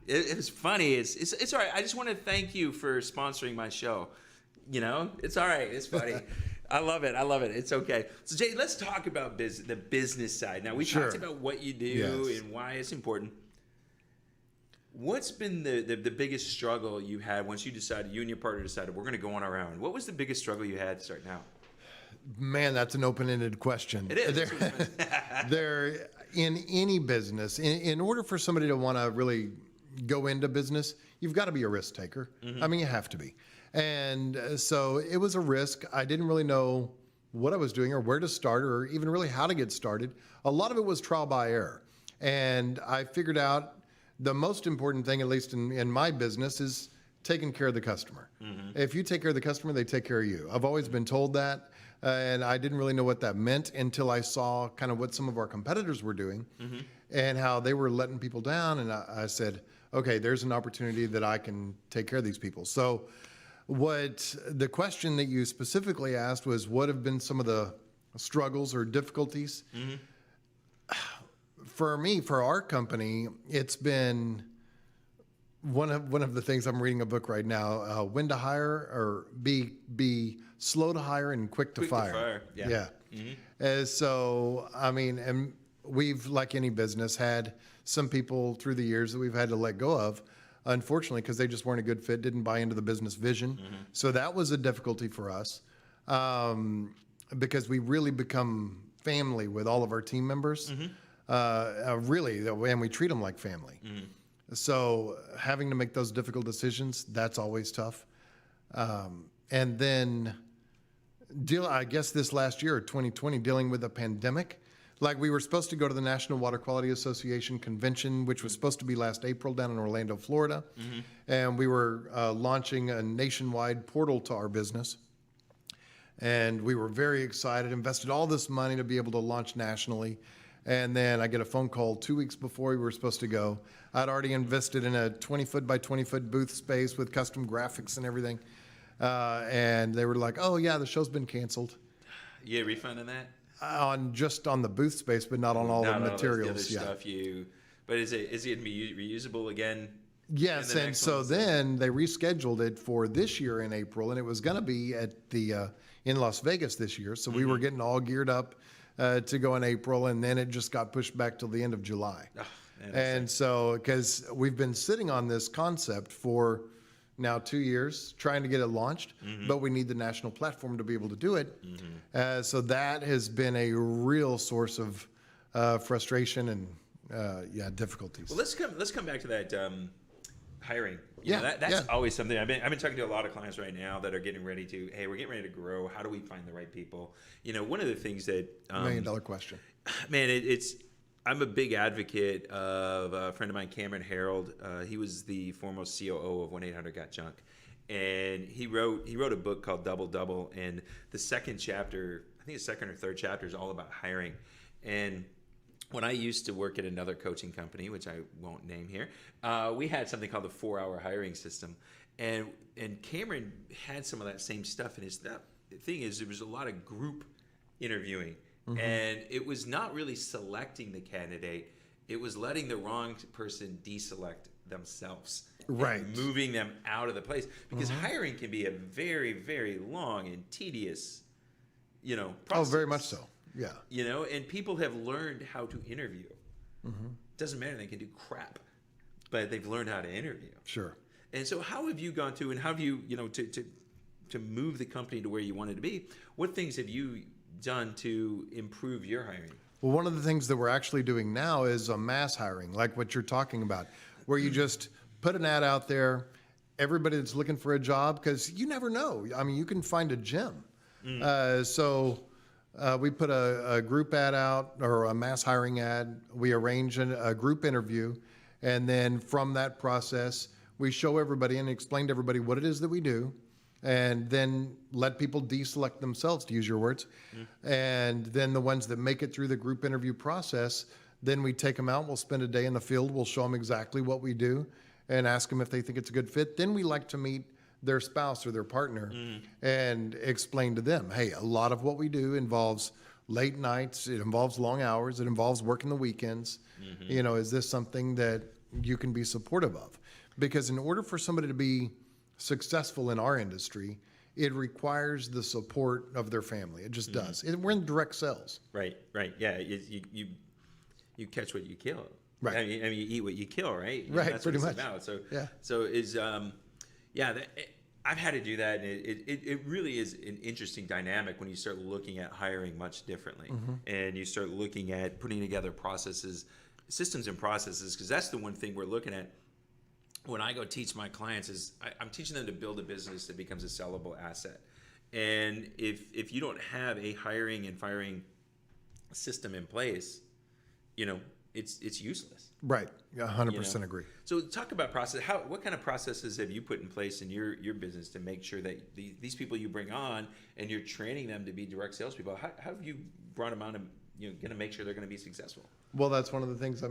[SPEAKER 1] was funny. It's all right. I just want to thank you for sponsoring my show. You know, it's all right. It's funny. I love it. I love it. It's okay. So Jay, let's talk about the business side. Now we talked about what you do and why it's important. What's been the biggest struggle you had once you and your partner decided we're going to go on our own? What was the biggest struggle you had starting out?
[SPEAKER 4] Man, that's an open-ended question.
[SPEAKER 1] It is.
[SPEAKER 4] There, in any business, in order for somebody to want to really go into business, you've got to be a risk taker. I mean, you have to be. And so it was a risk. I didn't really know what I was doing or where to start or even really how to get started. A lot of it was trial by error. And I figured out the most important thing, at least in my business, is taking care of the customer. If you take care of the customer, they take care of you. I've always been told that. And I didn't really know what that meant until I saw kind of what some of our competitors were doing and how they were letting people down. And I said, okay, there's an opportunity that I can take care of these people. So what the question that you specifically asked was, what have been some of the struggles or difficulties? For me, for our company, it's been one of the things. I'm reading a book right now, when to hire or be slow to hire and quick to fire. Yeah. So, I mean, and we've, like any business, had some people through the years that we've had to let go of, unfortunately, because they just weren't a good fit, didn't buy into the business vision. So that was a difficulty for us because we really become family with all of our team members. Really, and we treat them like family. So having to make those difficult decisions, that's always tough. And then I guess this last year, 2020, dealing with a pandemic. Like, we were supposed to go to the National Water Quality Association convention, which was supposed to be last April down in Orlando, Florida. And we were launching a nationwide portal to our business. And we were very excited, invested all this money to be able to launch nationally. And then I get a phone call 2 weeks before we were supposed to go. I'd already invested in a 20-foot by 20-foot booth space with custom graphics and everything. And they were like, oh, yeah, the show's been canceled.
[SPEAKER 1] You get a refund on that?
[SPEAKER 4] Just on the booth space, but not on all the materials.
[SPEAKER 1] The other stuff but is it reusable again?
[SPEAKER 4] Yes, and so then they rescheduled it for this year in April, and it was going to be at the in Las Vegas this year. So we were getting all geared up to go in April, and then it just got pushed back till the end of July. And so, because we've been sitting on this concept for now 2 years, trying to get it launched, but we need the national platform to be able to do it. So that has been a real source of frustration and difficulties.
[SPEAKER 1] Well, let's come back to that hiring. That's always something. I've been talking to a lot of clients right now that are getting ready to. Hey, we're getting ready to grow. How do we find the right people? You know, one of the things that
[SPEAKER 4] $1 million question.
[SPEAKER 1] Man, I'm a big advocate of a friend of mine, Cameron Harold. He was the foremost COO of 1-800-GOT-JUNK. And he wrote a book called Double Double. And the second chapter, I think the second or third chapter, is all about hiring. And when I used to work at another coaching company, which I won't name here, we had something called the 4-hour hiring system. And Cameron had some of that same stuff. And the thing is, there was a lot of group interviewing. And it was not really selecting the candidate. It was letting the wrong person deselect themselves.
[SPEAKER 4] Right.
[SPEAKER 1] And moving them out of the place. Because hiring can be a very, very long and tedious, process.
[SPEAKER 4] Oh, very much so. Yeah.
[SPEAKER 1] And people have learned how to interview. Doesn't matter, they can do crap, but they've learned how to interview.
[SPEAKER 4] Sure.
[SPEAKER 1] And so how have you gone to, and how have you, to move the company to where you wanted to be, what things have you done to improve your hiring?
[SPEAKER 4] Well, one of the things that we're actually doing now is a mass hiring, like what you're talking about, where you just put an ad out there, everybody that's looking for a job, because you never know. I mean, you can find a gem. So we put a group ad out, or a mass hiring ad. We arrange a group interview, and then from that process, we show everybody and explain to everybody what it is that we do, and then let people deselect themselves, to use your words. And then the ones that make it through the group interview process, then we take them out, we'll spend a day in the field, we'll show them exactly what we do and ask them if they think it's a good fit. Then we like to meet their spouse or their partner and explain to them, hey, a lot of what we do involves late nights, it involves long hours, it involves working the weekends. Is this something that you can be supportive of? Because in order for somebody to be successful in our industry, it requires the support of their family. It just does. We're in direct sales.
[SPEAKER 1] Right. Yeah. You catch what you kill.
[SPEAKER 4] Right.
[SPEAKER 1] I mean, you eat what you kill, right?
[SPEAKER 4] Right,
[SPEAKER 1] That's
[SPEAKER 4] pretty
[SPEAKER 1] what it's
[SPEAKER 4] much.
[SPEAKER 1] about. So,
[SPEAKER 4] Yeah.
[SPEAKER 1] So I've had to do that. And it really is an interesting dynamic when you start looking at hiring much differently, and you start looking at putting together processes, systems and processes, because that's the one thing we're looking at. When I go teach my clients is I'm teaching them to build a business that becomes a sellable asset. And if you don't have a hiring and firing system in place, it's useless.
[SPEAKER 4] Right. Yeah, 100% agree.
[SPEAKER 1] So talk about process. What kind of processes have you put in place in your business to make sure that these people you bring on and you're training them to be direct salespeople? How have you brought them on and going to make sure they're going to be successful?
[SPEAKER 4] Well, that's one of the things I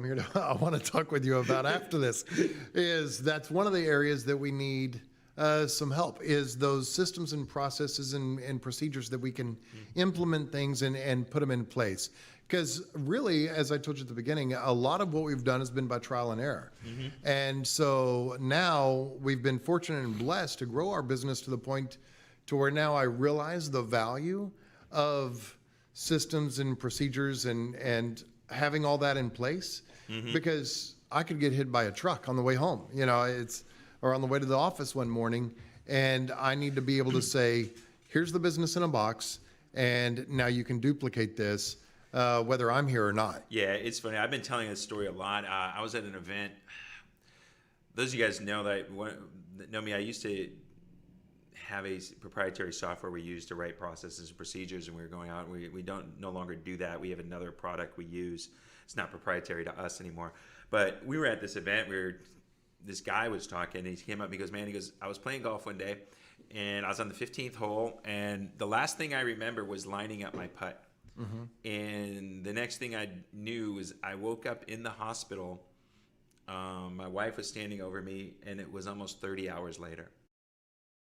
[SPEAKER 4] want to talk with you about after this. That's one of the areas that we need some help, is those systems and processes and procedures that we can implement things and put them in place. Because really, as I told you at the beginning, a lot of what we've done has been by trial and error. And so now we've been fortunate and blessed to grow our business to the point to where now I realize the value of systems and procedures and having all that in place, because I could get hit by a truck on the way home, or on the way to the office one morning, and I need to be able to say, here's the business in a box, and now you can duplicate this, whether I'm here or not.
[SPEAKER 1] Yeah, it's funny. I've been telling this story a lot. I was at an event. Those of you guys know that know me. I used to have a proprietary software we use to write processes and procedures, and we were going out. We don't no longer do that. We have another product we use. It's not proprietary to us anymore. But we were at this event where this guy was talking, and he came up. He goes, I was playing golf one day, and I was on the 15th hole, and the last thing I remember was lining up my putt. And the next thing I knew was I woke up in the hospital. My wife was standing over me, and it was almost 30 hours later.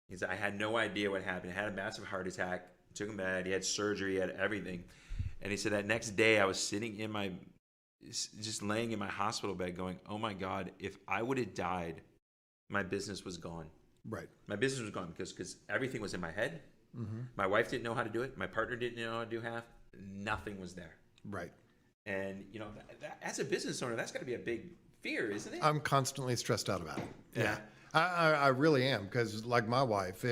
[SPEAKER 1] He said, I had no idea what happened. I had a massive heart attack, took him bad. He had surgery, he had everything. And he said that next day I was sitting just laying in my hospital bed going, oh my God, if I would have died, my business was gone.
[SPEAKER 4] Right.
[SPEAKER 1] My business was gone because everything was in my head. My wife didn't know how to do it. My partner didn't know how to do half. Nothing was there.
[SPEAKER 4] Right.
[SPEAKER 1] And, as a business owner, that's got to be a big fear, isn't it?
[SPEAKER 4] I'm constantly stressed out about it.
[SPEAKER 1] Yeah.
[SPEAKER 4] I really am, because like my wife,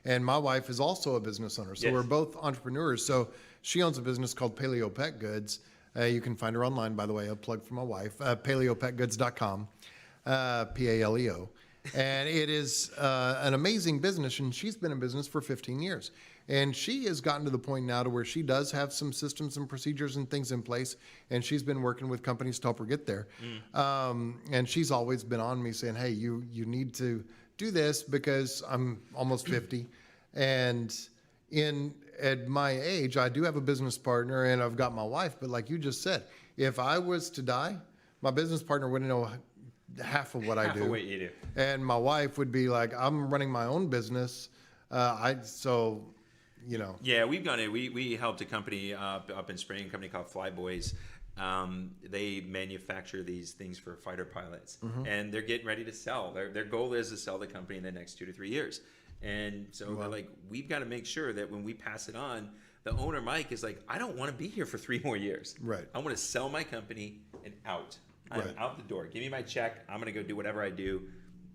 [SPEAKER 4] and my wife is also a business owner. So
[SPEAKER 1] Yes.
[SPEAKER 4] we're both entrepreneurs. So she owns a business called Paleo Pet Goods. You can find her online, by the way, a plug for my wife, paleopetgoods.com, Paleo. And it is an amazing business, and she's been in business for 15 years. And she has gotten to the point now to where she does have some systems and procedures and things in place, and she's been working with companies to help her get there. And she's always been on me saying, hey, you need to do this, because I'm almost 50. And at my age, I do have a business partner, and I've got my wife. But like you just said, if I was to die, my business partner wouldn't know half of what I do.
[SPEAKER 1] Half of what you do.
[SPEAKER 4] And my wife would be like, I'm running my own business.
[SPEAKER 1] Yeah, we've done it. We helped a company up in Spring, a company called Flyboys. They manufacture these things for fighter pilots, and they're getting ready to sell. Their goal is to sell the company in the next 2 to 3 years. And so they're like, we've got to make sure that when we pass it on, the owner, Mike, is like, I don't want to be here for 3 more years.
[SPEAKER 4] Right.
[SPEAKER 1] I want to sell my company and out. I'm out the door. Give me my check. I'm going to go do whatever I do.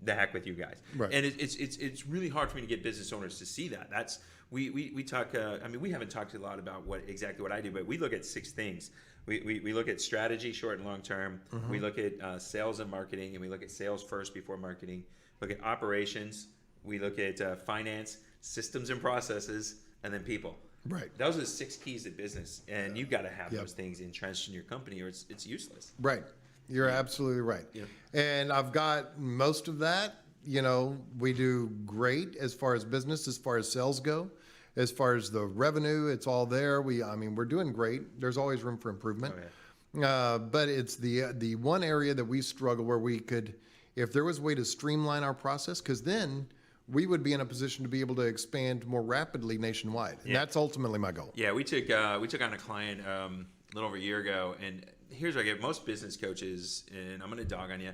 [SPEAKER 1] The heck with you guys.
[SPEAKER 4] Right.
[SPEAKER 1] And it's really hard for me to get business owners to see that. That's we talk. We haven't talked a lot about exactly what I do, but we look at 6 things. We look at strategy, short and long term. We look at sales and marketing, and we look at sales first before marketing. Look at operations. We look at finance, systems and processes, and then people.
[SPEAKER 4] Right.
[SPEAKER 1] Those are the 6 keys to business, and you've got to have those things entrenched in your company, or it's useless.
[SPEAKER 4] Right. You're absolutely right.
[SPEAKER 1] Yeah.
[SPEAKER 4] And I've got most of that. We do great as far as business, as far as sales go, as far as the revenue, it's all there. We're doing great. There's always room for improvement.
[SPEAKER 1] Oh, yeah.
[SPEAKER 4] But it's the one area that we struggle where we could, if there was a way to streamline our process, because then we would be in a position to be able to expand more rapidly nationwide. And that's ultimately my goal.
[SPEAKER 1] Yeah, we took on a client a little over a year ago, and here's what I get. Most business coaches, and I'm going to dog on you,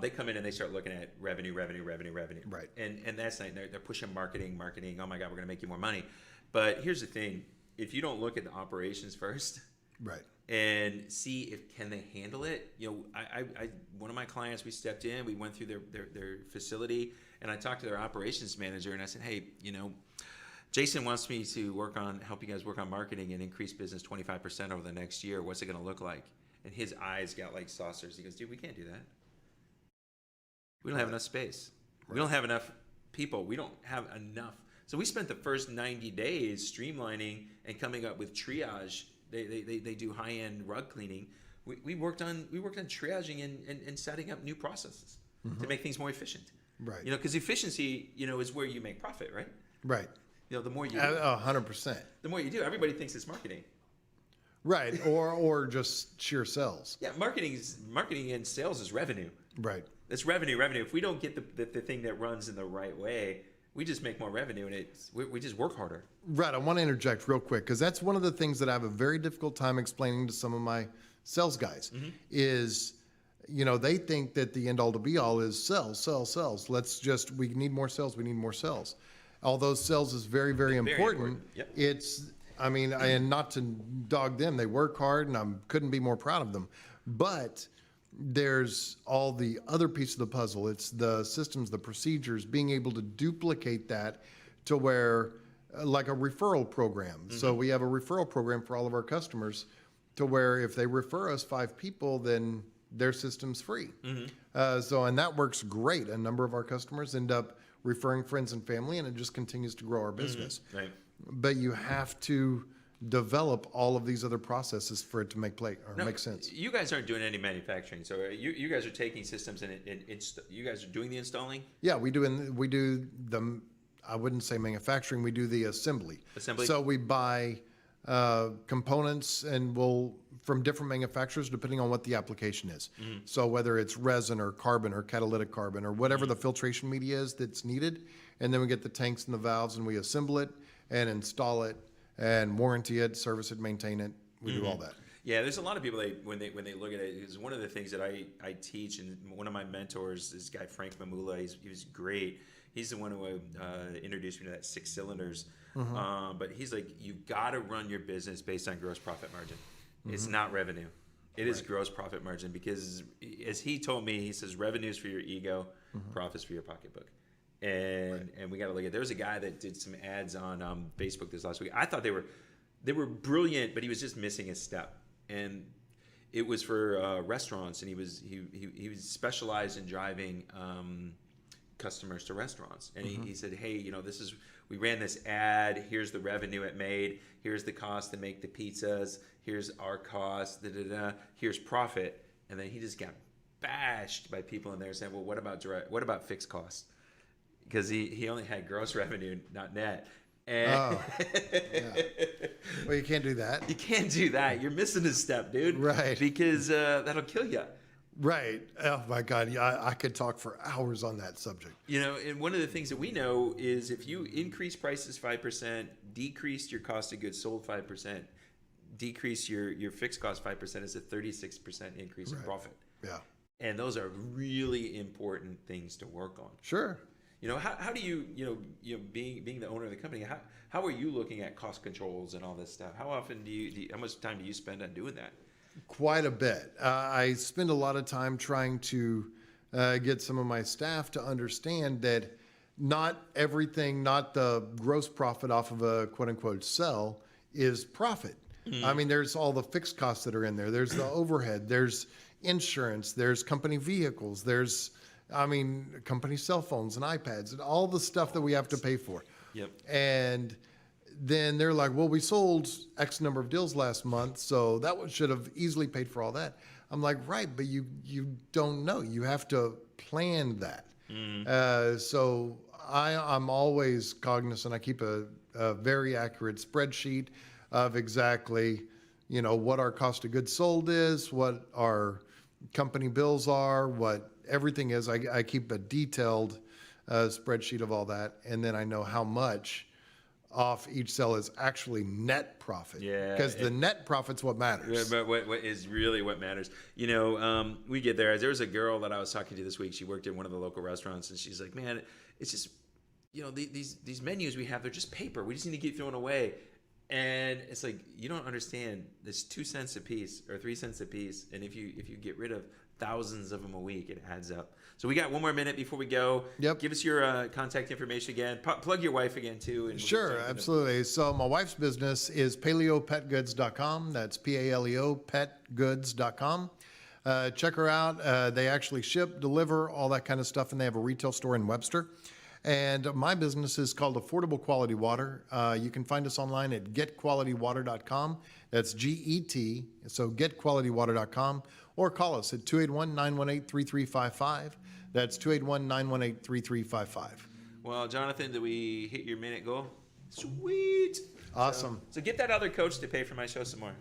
[SPEAKER 1] They come in and they start looking at revenue.
[SPEAKER 4] Right.
[SPEAKER 1] And that's not, they're pushing marketing. Oh my God, we're going to make you more money. But here's the thing. If you don't look at the operations first,
[SPEAKER 4] Right.
[SPEAKER 1] and see if can they handle it. I one of my clients, we stepped in, we went through their facility, and I talked to their operations manager, and I said, hey, Jason wants me to help you guys work on marketing and increase business 25% over the next year. What's it going to look like? And his eyes got like saucers. He goes, dude, we can't do that. We don't have enough space. We don't have enough people. We don't have enough. So we spent the first 90 days streamlining and coming up with triage. They do high-end rug cleaning. We worked on triaging and setting up new processes to make things more efficient.
[SPEAKER 4] Right.
[SPEAKER 1] Because efficiency, is where you make profit, right?
[SPEAKER 4] Right.
[SPEAKER 1] The more you do,
[SPEAKER 4] 100%.
[SPEAKER 1] the more you do, everybody thinks it's marketing.
[SPEAKER 4] Right. Or just sheer sales.
[SPEAKER 1] Yeah, marketing and sales is revenue.
[SPEAKER 4] Right.
[SPEAKER 1] It's revenue. If we don't get the thing that runs in the right way, we just make more revenue, and we just work harder.
[SPEAKER 4] Right. I want to interject real quick because that's one of the things that I have a very difficult time explaining to some of my sales guys is, they think that the end all to be all is sales. We need more sales. We need more sales. Although sales is very, very important.
[SPEAKER 1] Yep.
[SPEAKER 4] And not to dog them, they work hard and I couldn't be more proud of them. But there's all the other piece of the puzzle. It's the systems, the procedures, being able to duplicate that to where, like a referral program. So we have a referral program for all of our customers to where if they refer us 5 people, then their system's free. And that works great. A number of our customers end up referring friends and family, and it just continues to grow our business.
[SPEAKER 1] Right.
[SPEAKER 4] But you have to develop all of these other processes for it to make sense.
[SPEAKER 1] You guys aren't doing any manufacturing, so you guys are taking systems and you guys are doing the installing?
[SPEAKER 4] Yeah, we do the, I wouldn't say manufacturing, we do the assembly. So we buy components from different manufacturers depending on what the application is. So whether it's resin or carbon or catalytic carbon or whatever the filtration media is that's needed, and then we get the tanks and the valves and we assemble it and install it and warranty it, service it, maintain it. We do all that.
[SPEAKER 1] Yeah, there's a lot of people when they look at it, is one of the things that I teach, and one of my mentors, this guy Frank Mamula, he was great. He's the one who introduced me to that 6 cylinders. But he's like, you got to run your business based on gross profit margin. It's not revenue. It is gross profit margin, because as he told me, he says revenue's for your ego, profits for your pocketbook. And we got to look at, there was a guy that did some ads on Facebook this last week. I thought they were brilliant, but he was just missing a step. And it was for restaurants, and he was specialized in driving customers to restaurants. And he said, hey, we ran this ad, here's the revenue it made, here's the cost to make the pizzas, here's our cost, here's profit. And then he just got bashed by people in there saying, well, what about fixed costs? Because he only had gross revenue, not net. And
[SPEAKER 4] Well, you can't do that.
[SPEAKER 1] You can't do that. You're missing a step, dude.
[SPEAKER 4] Right.
[SPEAKER 1] Because that'll kill you.
[SPEAKER 4] Right. Oh my God. Yeah, I could talk for hours on that subject.
[SPEAKER 1] And one of the things that we know is if you increase prices 5%, decrease your cost of goods sold 5%, decrease your fixed cost 5%, is a 36% increase in profit.
[SPEAKER 4] Yeah.
[SPEAKER 1] And those are really important things to work on.
[SPEAKER 4] Sure.
[SPEAKER 1] How do you being the owner of the company, how are you looking at cost controls and all this stuff? How often how much time do you spend on doing that?
[SPEAKER 4] Quite a bit. I spend a lot of time trying to get some of my staff to understand that not everything, not the gross profit off of a quote unquote sell is profit. I mean, there's all the fixed costs that are in there. There's the overhead, there's insurance, there's company vehicles, there's company cell phones and iPads and all the stuff that we have to pay for.
[SPEAKER 1] Yep.
[SPEAKER 4] And then they're like, well, we sold X number of deals last month, so that should have easily paid for all that. I'm like, right, but you don't know. You have to plan that. So I'm always cognizant. I keep a very accurate spreadsheet of exactly, what our cost of goods sold is, what our company bills are, what everything is. I keep a detailed spreadsheet of all that, and then I know how much off each sale is actually net profit.
[SPEAKER 1] Yeah,
[SPEAKER 4] Because the net profit's what matters.
[SPEAKER 1] But what is really what matters? We get there. There was a girl that I was talking to this week. She worked in one of the local restaurants, and she's like, "Man, it's just, these menus we have, they're just paper. We just need to get thrown away." And it's like, you don't understand. It's 2 cents a piece or 3 cents a piece, and if you get rid of thousands of them a week, it adds up. So we got one more minute before we go.
[SPEAKER 4] Yep.
[SPEAKER 1] Give us your contact information again. Plug your wife again too. And
[SPEAKER 4] Sure, absolutely. So my wife's business is paleopetgoods.com. That's PALEO petgoods.com. Check her out. They actually ship, deliver, all that kind of stuff, and they have a retail store in Webster. And my business is called Affordable Quality Water. You can find us online at getqualitywater.com. That's GET, so getqualitywater.com. Or call us at 281-918-3355. That's 281-918-3355.
[SPEAKER 1] Well, Jonathan, did we hit your minute goal? Sweet.
[SPEAKER 4] Awesome.
[SPEAKER 1] So get that other coach to pay for my show some more.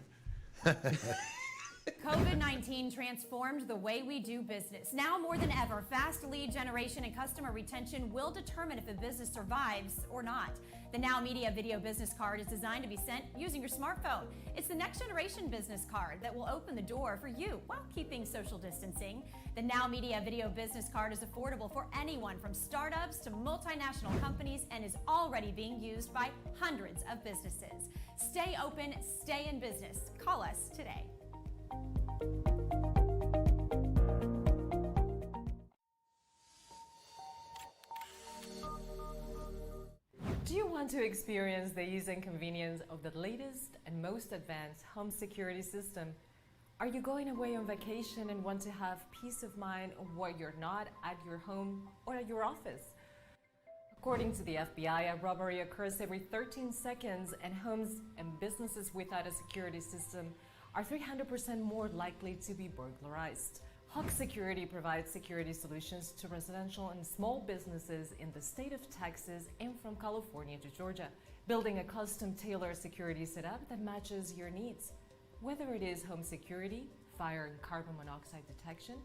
[SPEAKER 2] COVID-19 transformed the way we do business. Now more than ever, fast lead generation and customer retention will determine if a business survives or not. The Now Media Video Business Card is designed to be sent using your smartphone. It's the next generation business card that will open the door for you while keeping social distancing. The Now Media Video Business Card is affordable for anyone from startups to multinational companies and is already being used by hundreds of businesses. Stay open, stay in business. Call us today.
[SPEAKER 6] Do you want to experience the ease and convenience of the latest and most advanced home security system? Are you going away on vacation and want to have peace of mind while you're not at your home or at your office? According to the FBI, a robbery occurs every 13 seconds, and homes and businesses without a security system are 300% more likely to be burglarized. Hawk Security provides security solutions to residential and small businesses in the state of Texas and from California to Georgia, building a custom-tailored security setup that matches your needs. Whether it is home security, fire and carbon monoxide detection,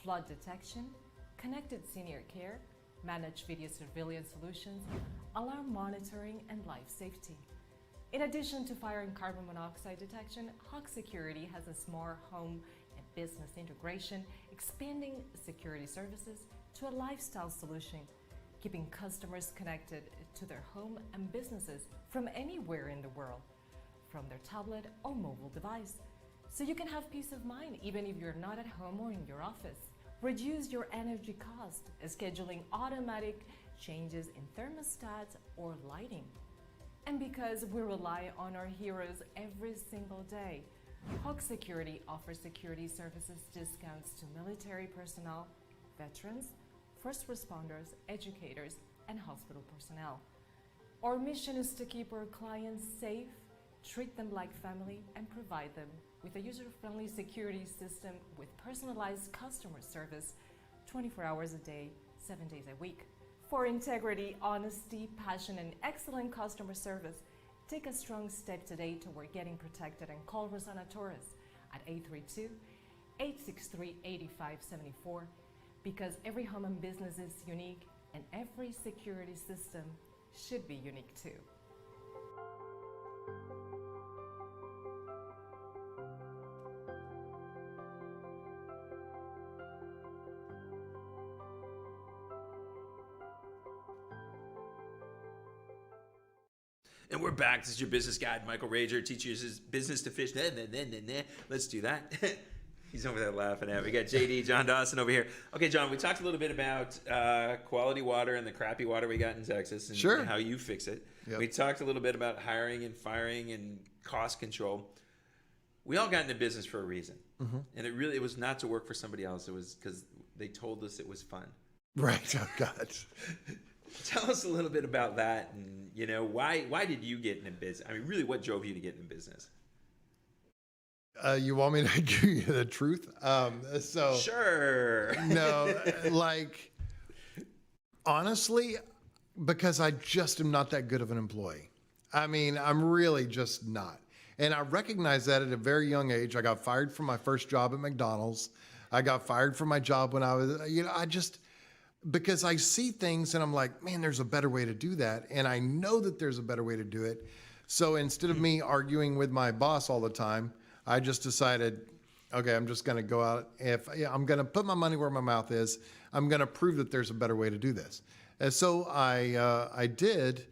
[SPEAKER 6] flood detection, connected senior care, managed video surveillance solutions, alarm monitoring, and life safety. In addition to fire and carbon monoxide detection, Hawk Security has a smart home and business integration, expanding security services to a lifestyle solution, keeping customers connected to their home and businesses from anywhere in the world, from their tablet or mobile device, so you can have peace of mind even if you're not at home or in your office. Reduce your energy cost, scheduling automatic changes in thermostats or lighting. And because we rely on our heroes every single day, Hawk Security offers security services discounts to military personnel, veterans, first responders, educators, and hospital personnel. Our mission is to keep our clients safe, treat them like family, and provide them with a user-friendly security system with personalized customer service 24 hours a day, 7 days a week. For integrity, honesty, passion, and excellent customer service, take a strong step today toward getting protected and call Rosanna Torres at 832-863-8574, because every home and business is unique and every security system should be unique too.
[SPEAKER 1] And we're back. This is your business guide, Michael Rager, teaches his business to fish. Let's do that. He's over there laughing at me. We got JD, John Dawson over here. Okay, John, we talked a little bit about quality water and the crappy water we got in Texas and
[SPEAKER 4] Sure.
[SPEAKER 1] how you fix it.
[SPEAKER 4] Yep.
[SPEAKER 1] We talked a little bit about hiring and firing and cost control. We all got into business for a reason. Mm-hmm. And it was not to work for somebody else. It was because they told us it was fun.
[SPEAKER 4] Right. Oh, God.
[SPEAKER 1] Tell us a little bit about that, and why did you get into business? I mean, really, what drove you to get into business?
[SPEAKER 4] You want me to give you the truth?
[SPEAKER 1] Sure.
[SPEAKER 4] No, honestly, because I just am not that good of an employee. I mean, I'm really just not. And I recognize that at a very young age. I got fired from my first job at McDonald's. I got fired from my job when I was, because I see things and I'm like, man, there's a better way to do that. And I know that there's a better way to do it. So instead of me arguing with my boss all the time, I just decided, okay, I'm just going to go out. I'm going to put my money where my mouth is, I'm going to prove that there's a better way to do this. And so I did,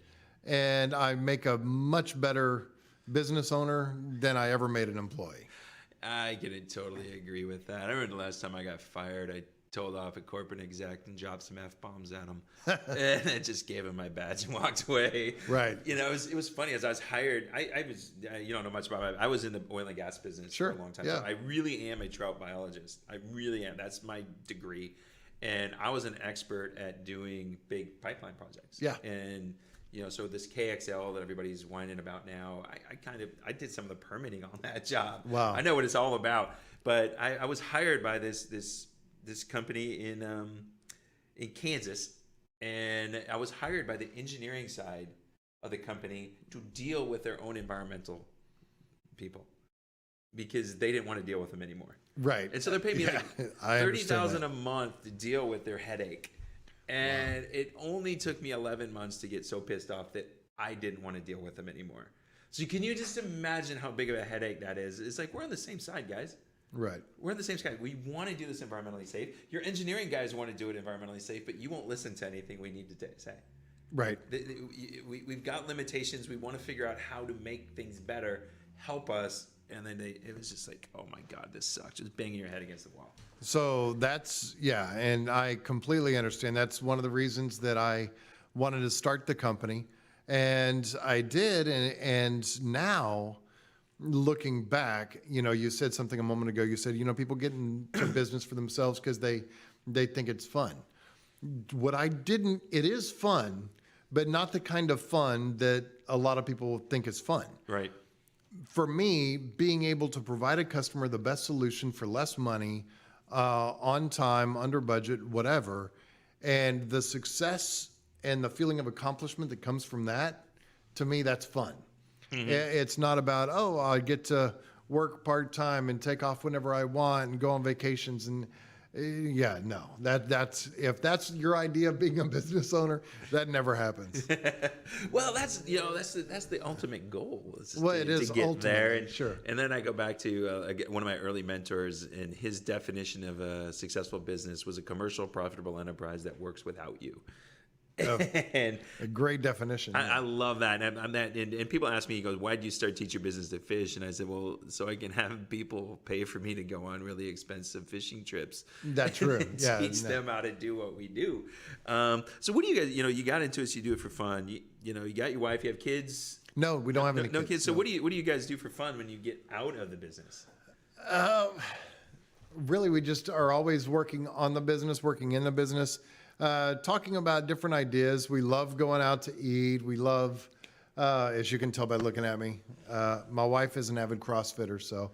[SPEAKER 4] and I make a much better business owner than I ever made an employee.
[SPEAKER 1] I can totally agree with that. I remember the last time I got fired, I told off a corporate exec and dropped some F-bombs at him. And I just gave him my badge and walked away.
[SPEAKER 4] Right.
[SPEAKER 1] You know, it was funny. As I was hired, I was, you don't know much about I was in the oil and gas business for a long time.
[SPEAKER 4] Yeah.
[SPEAKER 1] So I really am a trout biologist. I really am. That's my degree. And I was an expert at doing big pipeline projects.
[SPEAKER 4] Yeah.
[SPEAKER 1] And, you know, so this KXL that everybody's whining about now, I did some of the permitting on that job.
[SPEAKER 4] Wow.
[SPEAKER 1] I know what it's all about. But I was hired by this company in Kansas, and I was hired by the engineering side of the company to deal with their own environmental people because they didn't want to deal with them anymore.
[SPEAKER 4] Right.
[SPEAKER 1] And so they're paying me like
[SPEAKER 4] I understand
[SPEAKER 1] $30,000 a month to deal with their headache. And it only took me 11 months to get so pissed off that I didn't want to deal with them anymore. So can you just imagine how big of a headache that is? It's like, we're on the same side, guys.
[SPEAKER 4] Right.
[SPEAKER 1] We're on the same side. We want to do this environmentally safe. Your engineering guys want to do it environmentally safe, but you won't listen to anything we need to say.
[SPEAKER 4] Right.
[SPEAKER 1] We've got limitations. We want to figure out how to make things better. Help us. And then it was just like, oh my God, this sucks. Just banging your head against the wall.
[SPEAKER 4] So that's, yeah, and I completely understand. That's one of the reasons that I wanted to start the company. And I did, and now, looking back, you know, you said something a moment ago. You said, you know, people get into business for themselves because they think it's fun. What I didn't, it is fun, but not the kind of fun that a lot of people think is fun.
[SPEAKER 1] Right.
[SPEAKER 4] For me, being able to provide a customer the best solution for less money, on time, under budget, whatever, and the success and the feeling of accomplishment that comes from that, to me, that's fun. Mm-hmm. It's not about, oh, I get to work part-time and take off whenever I want and go on vacations. And yeah, no, that's if that's your idea of being a business owner, that never happens.
[SPEAKER 1] Well, that's the ultimate goal.
[SPEAKER 4] It is
[SPEAKER 1] to get
[SPEAKER 4] ultimate,
[SPEAKER 1] there. And,
[SPEAKER 4] sure.
[SPEAKER 1] And then I go back to one of my early mentors, and his definition of a successful business was a commercial, profitable enterprise that works without you. And
[SPEAKER 4] a great definition.
[SPEAKER 1] I love that. And I'm that. And people ask me, he goes, why did you start Teach Your Business to Fish? And I said, well, so I can have people pay for me to go on really expensive fishing trips.
[SPEAKER 4] That's true. Yeah.
[SPEAKER 1] Teach them how to do what we do. So what do you guys, you got into it, so you do it for fun. You got your wife, you have kids?
[SPEAKER 4] No, we don't have any kids.
[SPEAKER 1] No kids. So what do you guys do for fun when you get out of the business?
[SPEAKER 4] Really, we just are always working on the business, working in the business. Talking about different ideas. We love going out to eat. We love, as you can tell by looking at me, my wife is an avid CrossFitter, so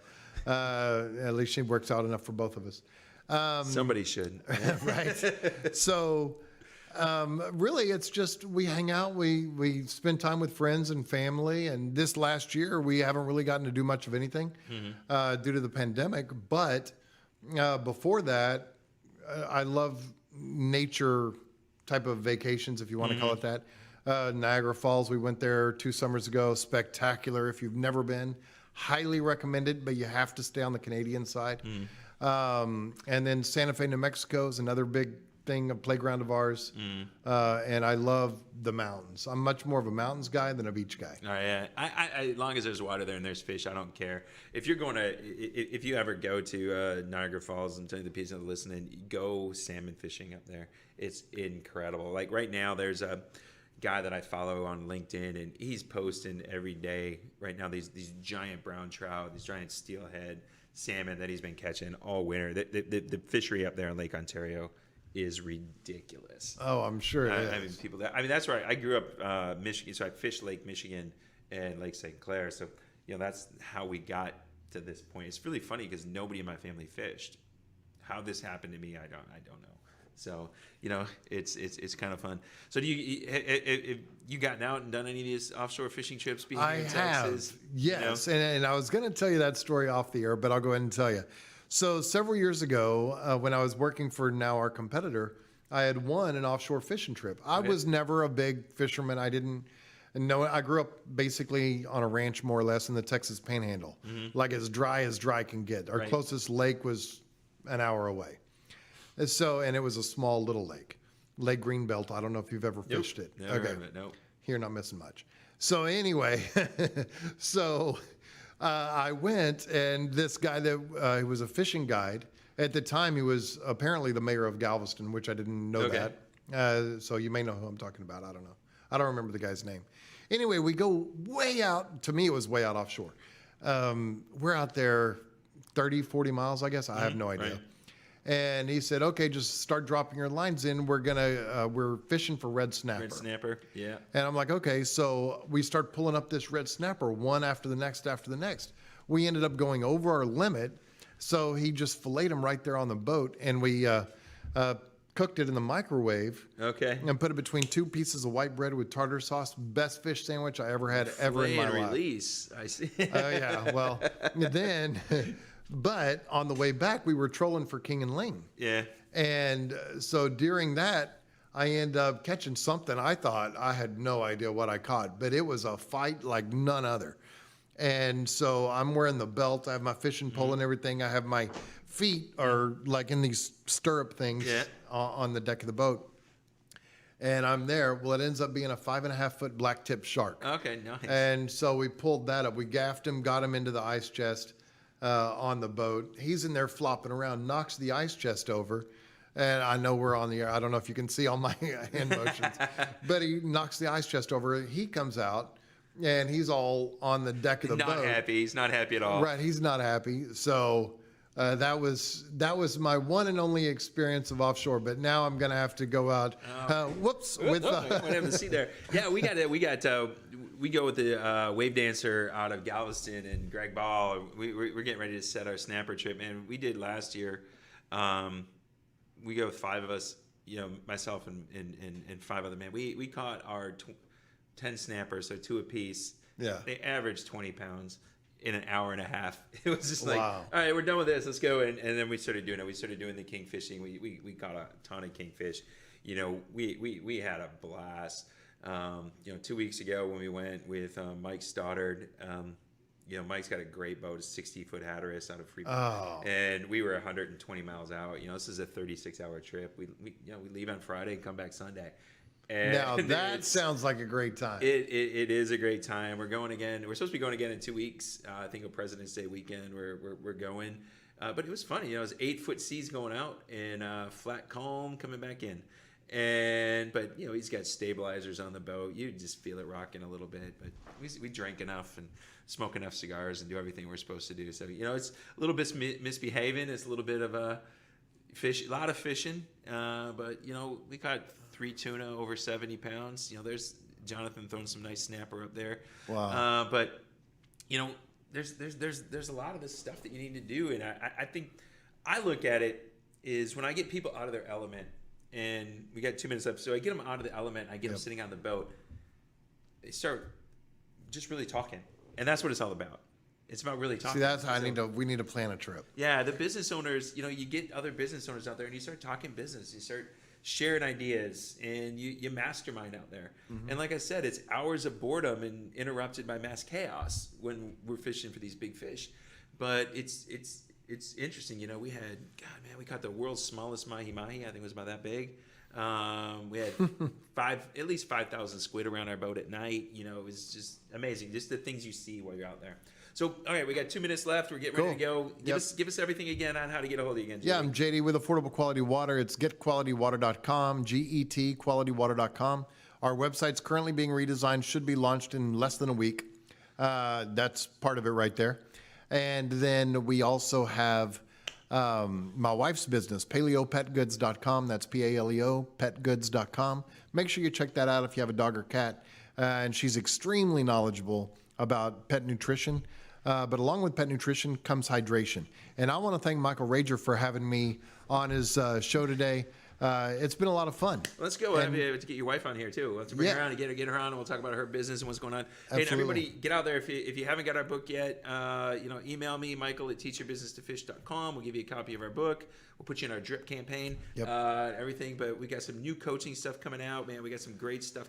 [SPEAKER 4] at least she works out enough for both of us.
[SPEAKER 1] Somebody should.
[SPEAKER 4] Right. So really, it's just we hang out. We spend time with friends and family. And this last year, we haven't really gotten to do much of anything due to the pandemic. But before that, I love nature type of vacations, if you want to call it that. Niagara Falls, we went there 2 summers ago. Spectacular. If you've never been, highly recommend it, but you have to stay on the Canadian side. And then Santa Fe, New Mexico is another big thing, a playground of ours. And I love the mountains. I'm much more of a mountains guy than a beach guy.
[SPEAKER 1] Oh, yeah. I as long as there's water there and there's fish, I don't care. If you ever go to Niagara Falls, I'm telling the people listening, go salmon fishing up there. It's incredible. Like right now, there's a guy that I follow on LinkedIn, and he's posting every day right now these giant brown trout, these giant steelhead salmon that he's been catching all winter. The fishery up there in Lake Ontario is ridiculous.
[SPEAKER 4] Oh, I'm sure it is.
[SPEAKER 1] I mean, that's right. I grew up Michigan, so I fished Lake Michigan and Lake St. Clair. So, that's how we got to this point. It's really funny because nobody in my family fished. How this happened to me, I don't know. So, it's kind of fun. So, have you gotten out and done any of these offshore fishing trips? Being here in Texas?
[SPEAKER 4] Yes. And I was going to tell you that story off the air, but I'll go ahead and tell you. So several years ago, when I was working for now our competitor, I had won an offshore fishing trip. I was never a big fisherman. I didn't know. I grew up basically on a ranch, more or less, in the Texas Panhandle, like as dry can get. Our closest lake was an hour away. And it was a small little lake, Lake Greenbelt. I don't know if you've ever fished it.
[SPEAKER 1] Never heard of it, nope.
[SPEAKER 4] You're not missing much. So anyway, I went, and this guy that he was a fishing guide. At the time, he was apparently the mayor of Galveston, which I didn't know that. So you may know who I'm talking about. I don't know. I don't remember the guy's name. Anyway, we go way out. To me, it was way out offshore. We're out there 30, 40 miles, I guess. I have no idea.
[SPEAKER 1] Right.
[SPEAKER 4] And he said, okay, just start dropping your lines in. We're fishing for red snapper.
[SPEAKER 1] Red snapper, yeah.
[SPEAKER 4] And I'm like, okay. So we start pulling up this red snapper, one after the next after the next. We ended up going over our limit. So he just filleted them right there on the boat. And we cooked it in the microwave.
[SPEAKER 1] Okay.
[SPEAKER 4] And put it between two pieces of white bread with tartar sauce. Best fish sandwich I ever had ever in my life.
[SPEAKER 1] Release, I see.
[SPEAKER 4] Oh, yeah. Well, then... But on the way back, we were trolling for king and ling.
[SPEAKER 1] Yeah.
[SPEAKER 4] And so during that, I ended up catching something. I thought I had no idea what I caught, but it was a fight like none other. And so I'm wearing the belt. I have my fishing pole and everything. I have my feet are like in these stirrup things on the deck of the boat. And I'm there. Well, it ends up being a 5.5-foot black tip shark.
[SPEAKER 1] Okay, nice.
[SPEAKER 4] And so we pulled that up. We gaffed him, got him into the ice chest. On the boat. He's in there flopping around, knocks the ice chest over. And I know we're on the air. I don't know if you can see all my hand motions, but he knocks the ice chest over. He comes out and he's all on the deck of the boat.
[SPEAKER 1] Not happy. He's not happy at all.
[SPEAKER 4] Right. He's not happy. So that was my one and only experience of offshore. But now I'm going to have to go out. With
[SPEAKER 1] whatever to see there. Yeah, we go with the wave dancer out of Galveston and Greg Ball. We're getting ready to set our snapper trip, man. We did last year. We go with 5 of us, myself and 5 other men. We caught our 10 snappers, so 2 apiece.
[SPEAKER 4] Yeah.
[SPEAKER 1] They averaged 20 pounds in an hour and a half. It was just like,
[SPEAKER 4] wow.
[SPEAKER 1] All right, we're done with this. Let's go. And then we started doing it. We started doing the king fishing. We caught a ton of kingfish. We had a blast. 2 weeks ago when we went with Mike Stoddard, Mike's got a great boat, a 60-foot Hatteras out of Freeport, and we were 120 miles out. This is a 36-hour trip. We leave on Friday and come back Sunday. And
[SPEAKER 4] now that sounds like a great time.
[SPEAKER 1] It is a great time. We're going again. We're supposed to be going again in 2 weeks. I think on President's Day weekend we're going. But it was funny. It was 8-foot seas going out and flat calm coming back in. But he's got stabilizers on the boat. You just feel it rocking a little bit. But we drank enough and smoke enough cigars and do everything we're supposed to do. So it's a little bit misbehaving. It's a little bit of a lot of fishing. But we caught 3 tuna over 70 pounds. There's Jonathan throwing some nice snapper up there.
[SPEAKER 4] Wow.
[SPEAKER 1] But there's a lot of this stuff that you need to do, and I think I look at it is when I get people out of their element. And we got 2 minutes left, so I get them out of the element. I get them sitting on the boat. They start just really talking, and that's what it's all about. It's about really talking.
[SPEAKER 4] See, that's how we need to plan a trip.
[SPEAKER 1] Yeah, the business owners. You get other business owners out there, and you start talking business. You start sharing ideas, and you mastermind out there. Mm-hmm. And like I said, it's hours of boredom and interrupted by mass chaos when we're fishing for these big fish. But it's interesting, we caught the world's smallest mahi-mahi. I think it was about that big. We had at least 5,000 squid around our boat at night. It was just amazing. Just the things you see while you're out there. So, all right, we got 2 minutes left. We're getting ready to go. Give us everything again on how to get a hold of you again. JD.
[SPEAKER 4] Yeah, I'm JD with Affordable Quality Water. It's getqualitywater.com, GET qualitywater.com. Our website's currently being redesigned, should be launched in less than a week. That's part of it right there. And then we also have my wife's business, paleopetgoods.com. That's P-A-L-E-O, petgoods.com. Make sure you check that out if you have a dog or cat. And she's extremely knowledgeable about pet nutrition. But along with pet nutrition comes hydration. And I want to thank Michael Rager for having me on his show today. It's been a lot of fun.
[SPEAKER 1] Let's go. Have to get your wife on here too. Let's bring her on and get her on, and we'll talk about her business and what's going on. Hey, and everybody, get out there. If you haven't got our book yet, email me, Michael at teachyourbusinesstofish.com. We'll give you a copy of our book. We'll put you in our drip campaign, everything. But we got some new coaching stuff coming out, man. We got some great stuff